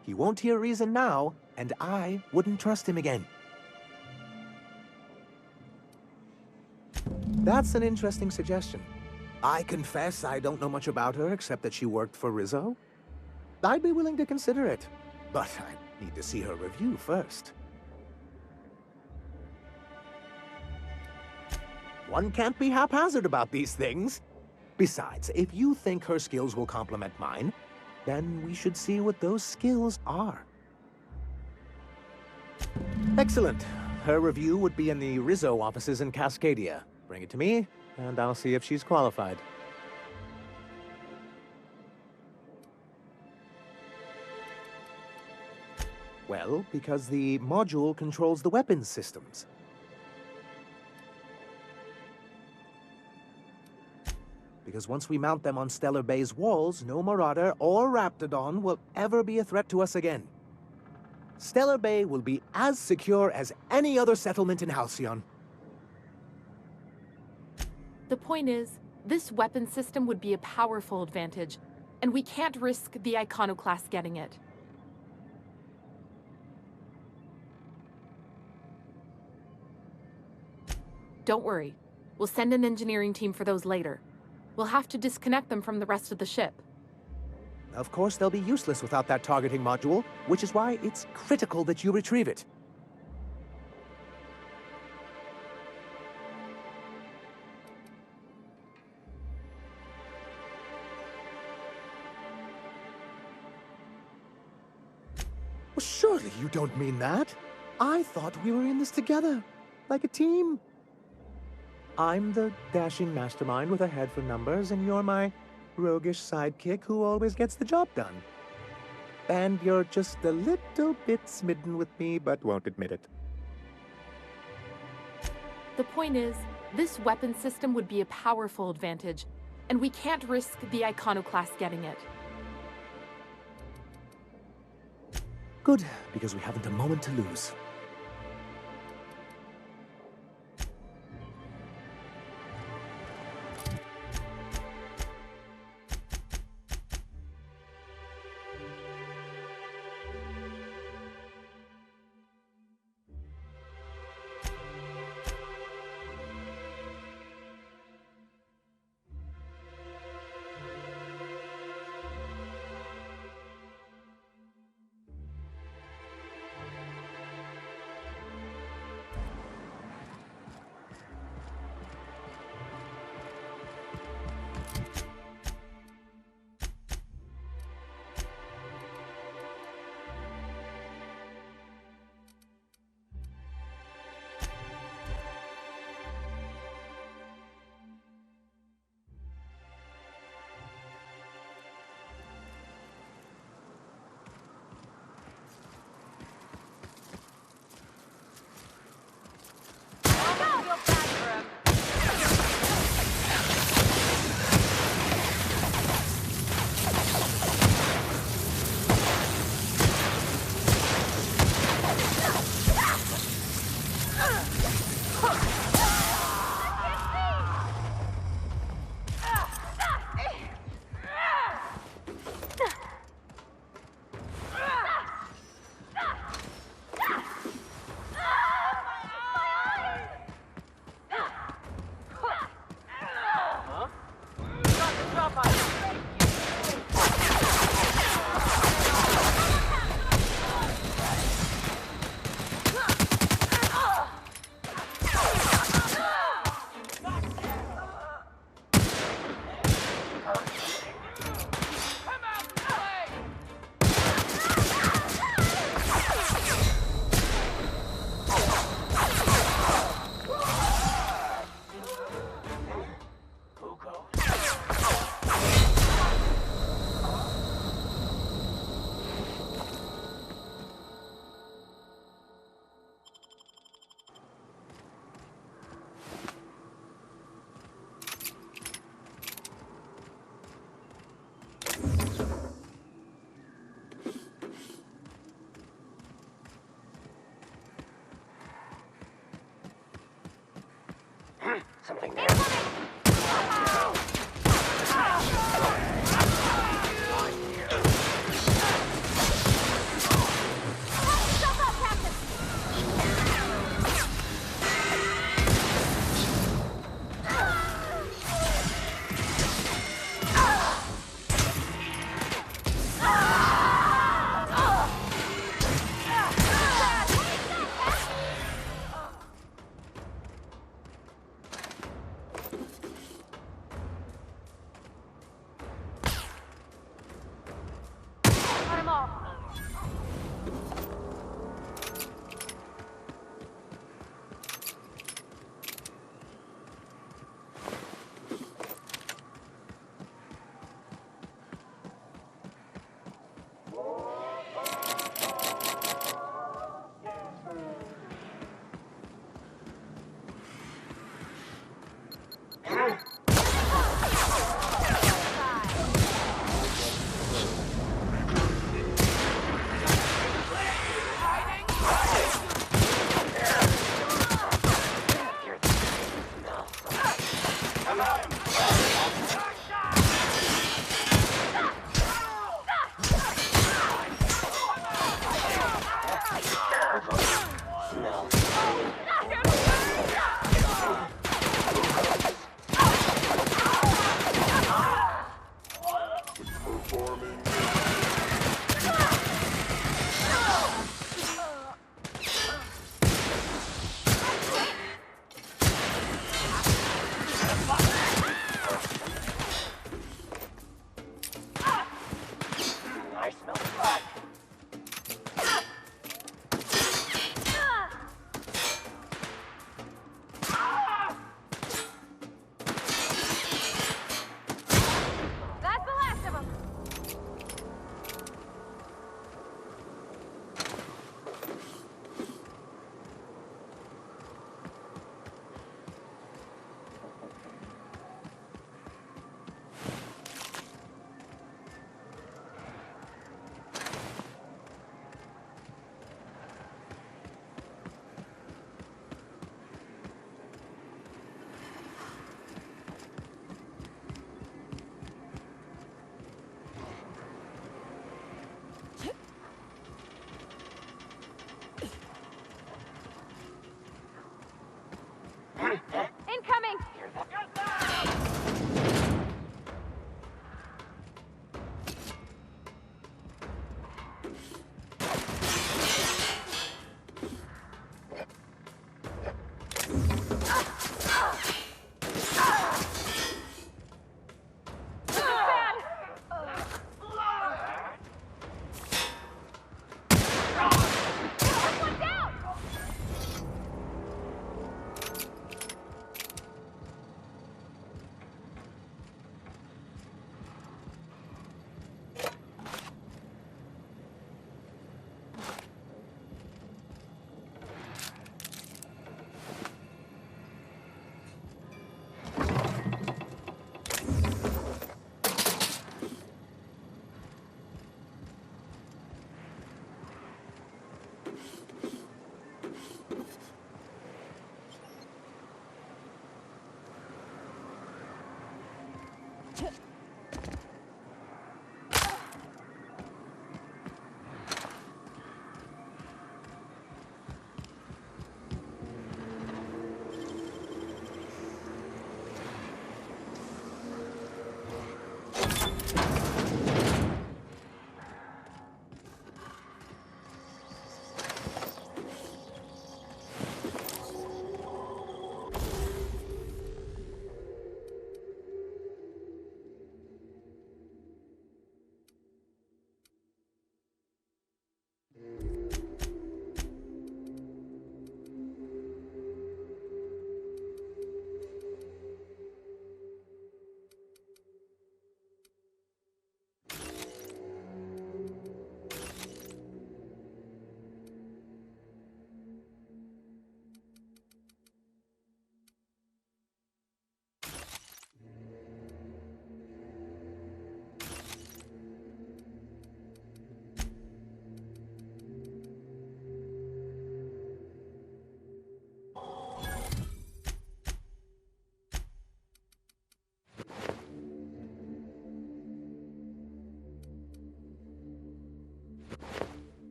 [SPEAKER 20] He won't hear reason now, and I wouldn't trust him again. That's an interesting suggestion. I confess I don't know much about her except that she worked for Rizzo. I'd be willing to consider it, but I need to see her review first. One can't be haphazard about these things. Besides, if you think her skills will complement mine, then we should see what those skills are. Excellent. Her review would be in the Rizzo offices in Cascadia. Bring it to me, and I'll see if she's qualified. Well, because the module controls the weapons systems. Because once we mount them on Stellar Bay's walls, no Marauder or Raptidon will ever be a threat to us again. Stellar Bay will be as secure as any other settlement in Halcyon.
[SPEAKER 1] The point is, this weapon system would be a powerful advantage, and we can't risk the Iconoclast getting it. Don't worry. We'll send an engineering team for those later. We'll have to disconnect them from the rest of the ship.
[SPEAKER 20] Of course, they'll be useless without that targeting module, which is why it's critical that you retrieve it. Well, surely you don't mean that. I thought we were in this together, like a team. I'm the dashing mastermind with a head for numbers, and you're my roguish sidekick who always gets the job done. And you're just a little bit smitten with me, but won't admit it.
[SPEAKER 1] The point is, this weapon system would be a powerful advantage, and we can't risk the Iconoclast getting it.
[SPEAKER 20] Good, because we haven't a moment to lose.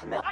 [SPEAKER 17] smell.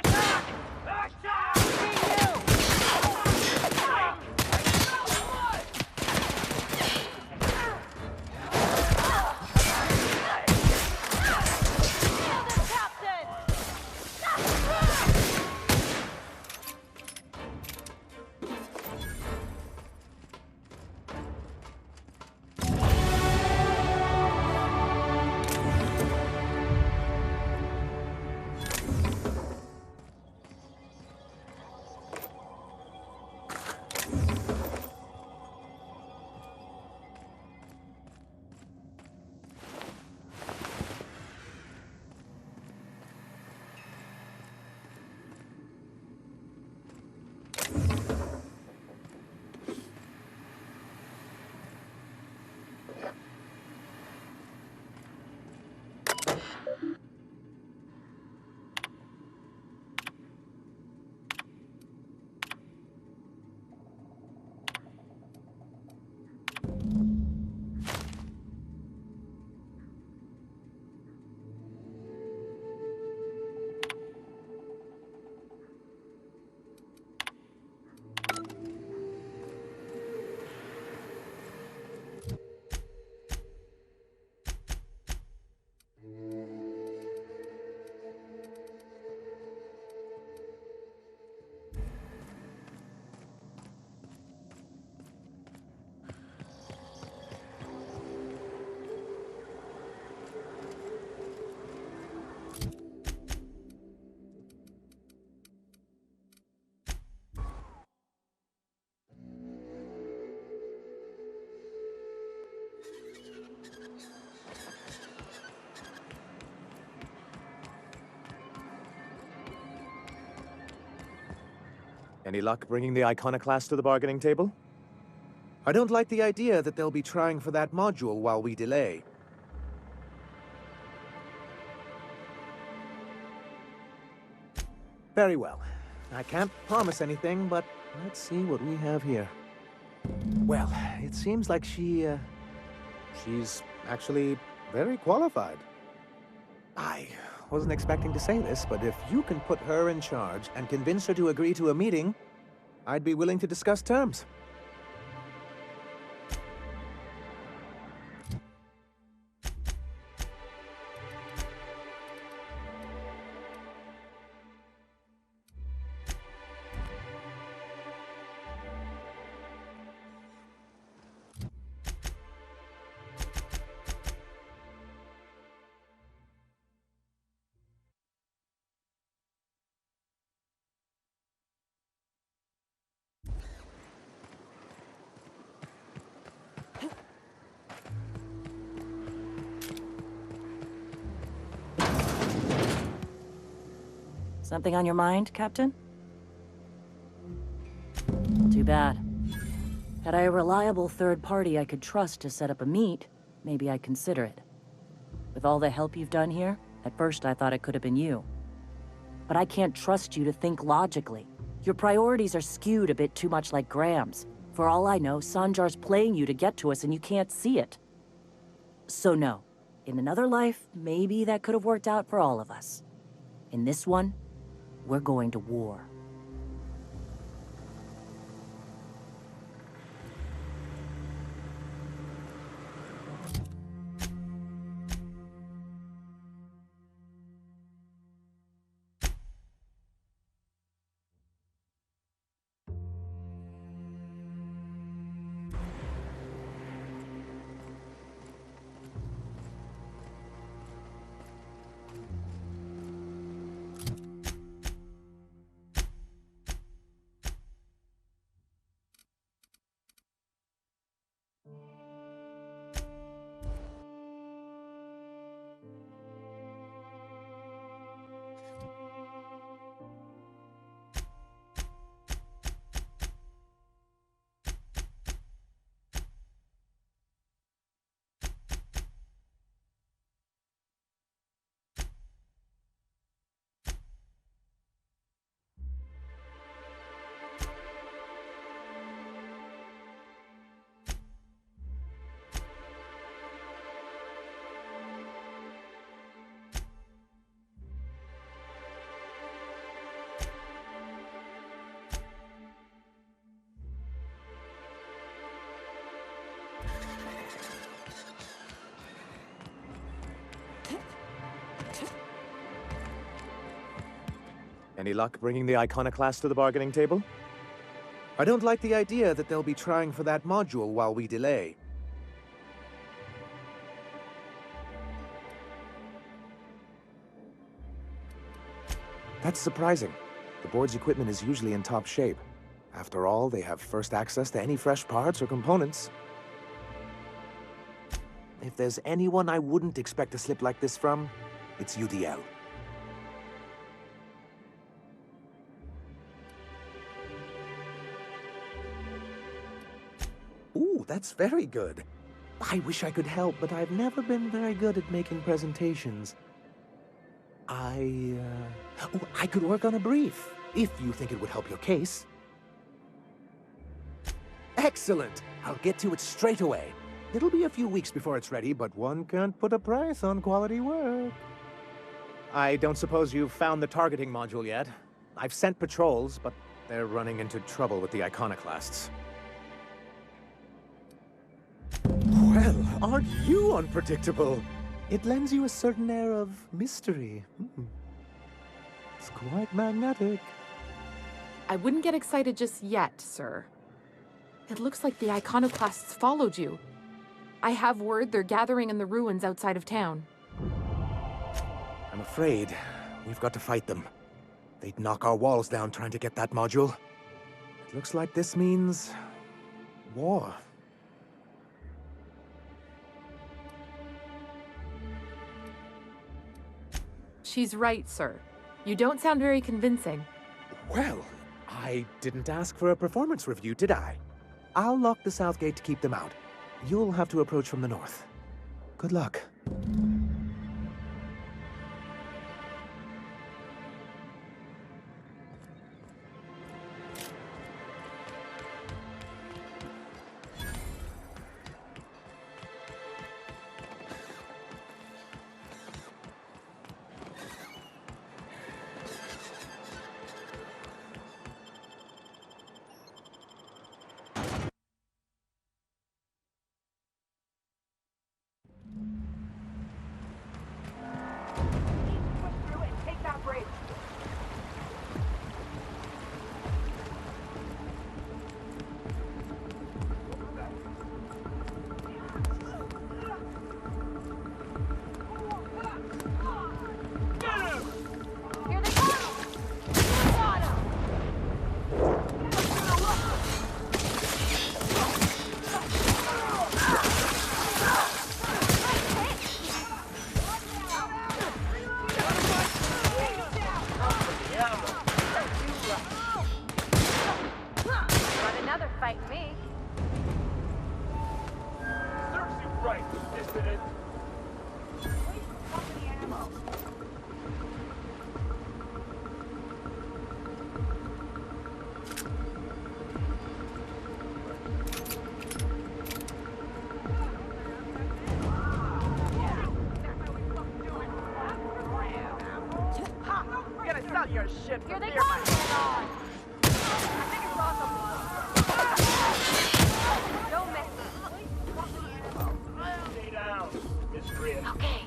[SPEAKER 20] Any luck bringing the Iconoclast to the bargaining table? I don't like the idea that they'll be trying for that module while we delay. Very well. I can't promise anything, but let's see what we have here. Well, it seems like she's actually very qualified. I wasn't expecting to say this, but if you can put her in charge and convince her to agree to a meeting, I'd be willing to discuss terms.
[SPEAKER 21] Something on your mind, Captain? Too bad. Had I a reliable third party I could trust to set up a meet, maybe I'd consider it. With all the help you've done here, at first I thought it could have been you. But I can't trust you to think logically. Your priorities are skewed a bit too much like Graham's. For all I know, Sanjar's playing you to get to us and you can't see it. So no. In another life, maybe that could have worked out for all of us. In this one, we're going to war.
[SPEAKER 20] Any luck bringing the Iconoclast to the bargaining table? I don't like the idea that they'll be trying for that module while we delay. That's surprising. The board's equipment is usually in top shape. After all, they have first access to any fresh parts or components. If there's anyone I wouldn't expect a slip like this from, it's UDL. Ooh, that's very good. I wish I could help, but I've never been very good at making presentations. I could work on a brief, if you think it would help your case. Excellent! I'll get to it straight away. It'll be a few weeks before it's ready, but one can't put a price on quality work. I don't suppose you've found the targeting module yet. I've sent patrols, but they're running into trouble with the Iconoclasts. Well, aren't you unpredictable? It lends you a certain air of mystery. It's quite magnetic.
[SPEAKER 1] I wouldn't get excited just yet, sir. It looks like the Iconoclasts followed you. I have word they're gathering in the ruins outside of town.
[SPEAKER 20] I'm afraid we've got to fight them. They'd knock our walls down trying to get that module. It looks like this means war.
[SPEAKER 1] She's right, sir. You don't sound very convincing.
[SPEAKER 20] Well, I didn't ask for a performance review, did I? I'll lock the south gate to keep them out. You'll have to approach from the north. Good luck.
[SPEAKER 3] Here they come! Don't miss it.
[SPEAKER 5] Stay down. It's Grimm.
[SPEAKER 3] Okay.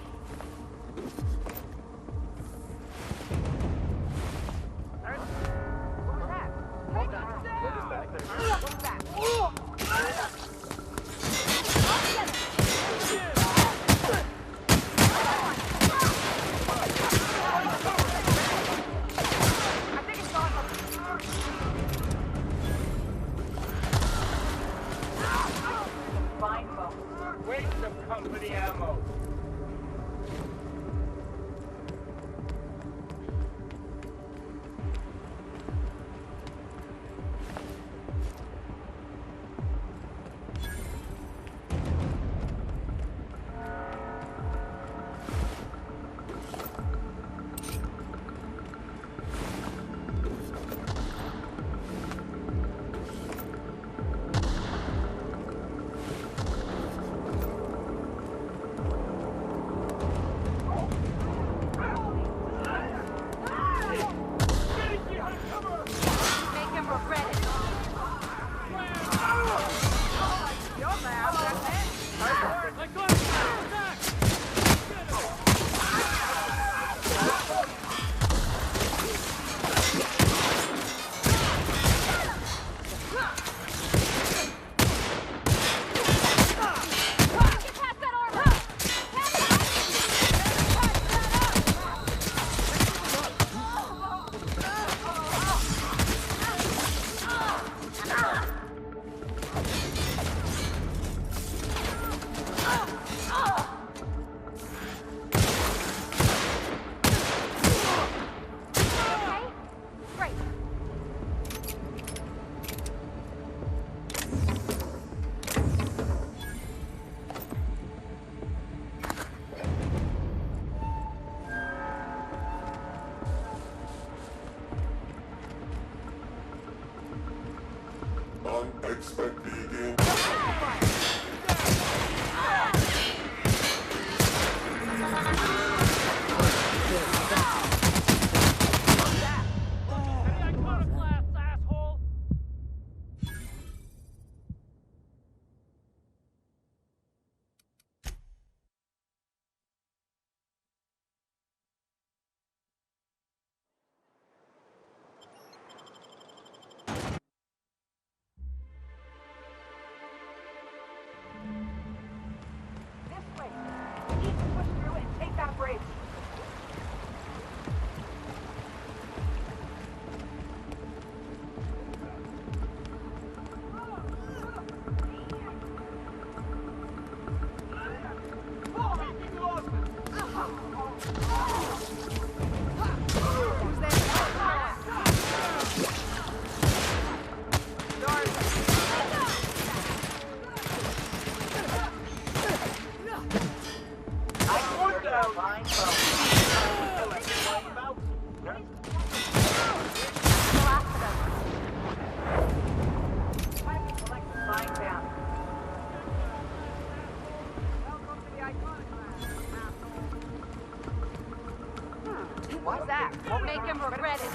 [SPEAKER 3] What's that? Won't make him regret it.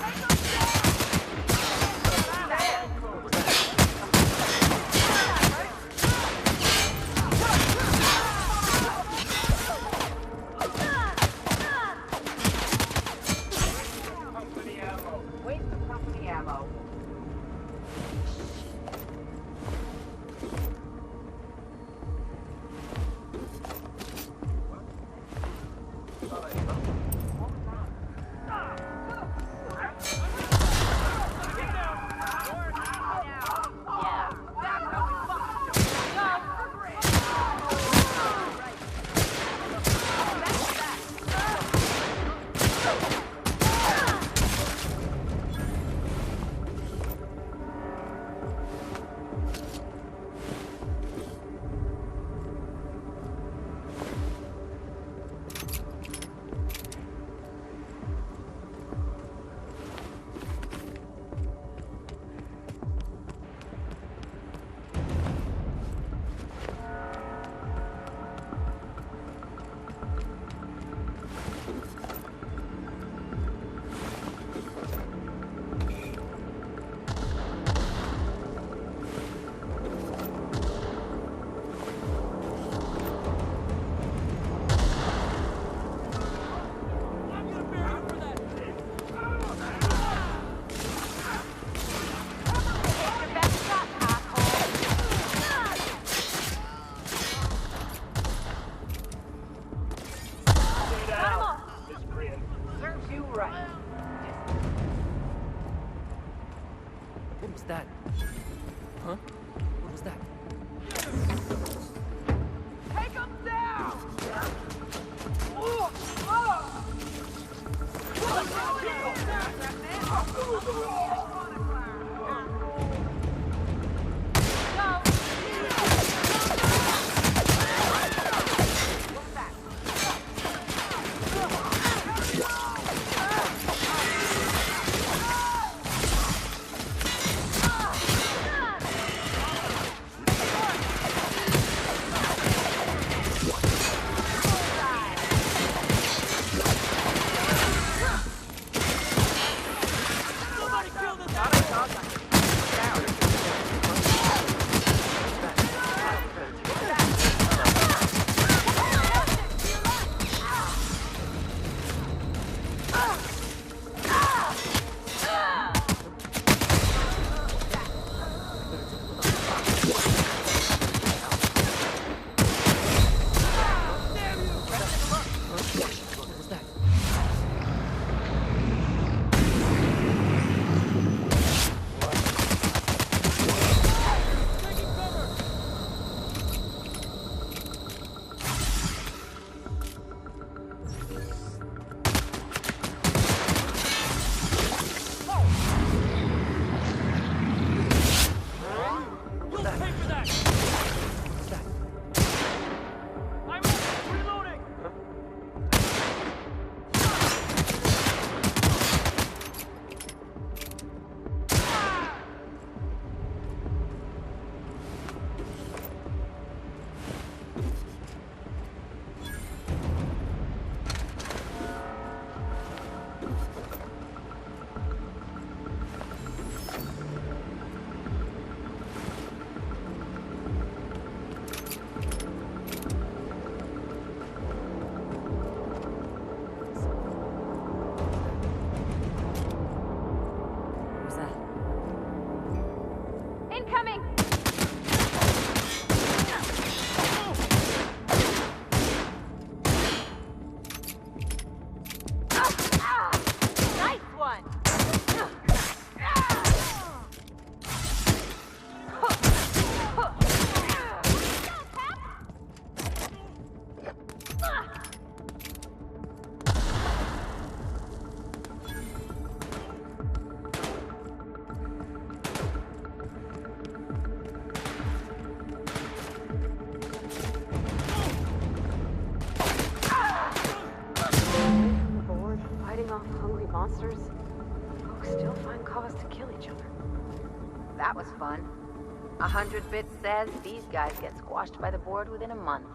[SPEAKER 5] Company ammo.
[SPEAKER 3] Waste of company ammo.
[SPEAKER 9] What was that? Huh? What was that?
[SPEAKER 3] Take him down!
[SPEAKER 5] Somebody kill
[SPEAKER 2] monsters, folks still find cause to kill each other.
[SPEAKER 3] That was fun. 100 Bits says these guys get squashed by the board within a month.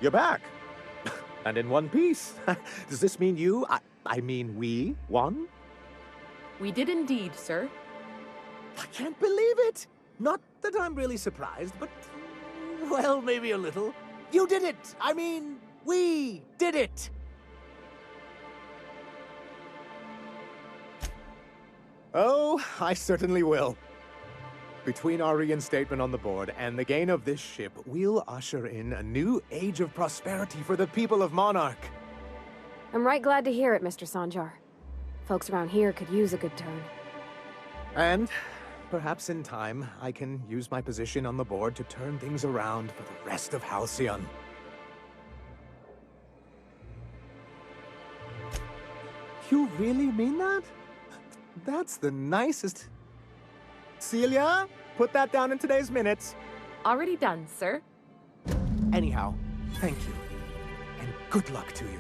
[SPEAKER 20] You're back. And in one piece. Does this mean I mean we, won?
[SPEAKER 1] We did indeed, sir.
[SPEAKER 20] I can't believe it! Not that I'm really surprised, but, well, maybe a little. You did it! I mean, we did it! Oh, I certainly will. Between our reinstatement on the board and the gain of this ship, we'll usher in a new age of prosperity for the people of Monarch.
[SPEAKER 2] I'm right glad to hear it, Mr. Sanjar. Folks around here could use a good turn.
[SPEAKER 20] And perhaps in time, I can use my position on the board to turn things around for the rest of Halcyon. You really mean that? That's the nicest... Celia, put that down in today's minutes.
[SPEAKER 1] Already done, sir.
[SPEAKER 20] Anyhow, thank you. And good luck to you.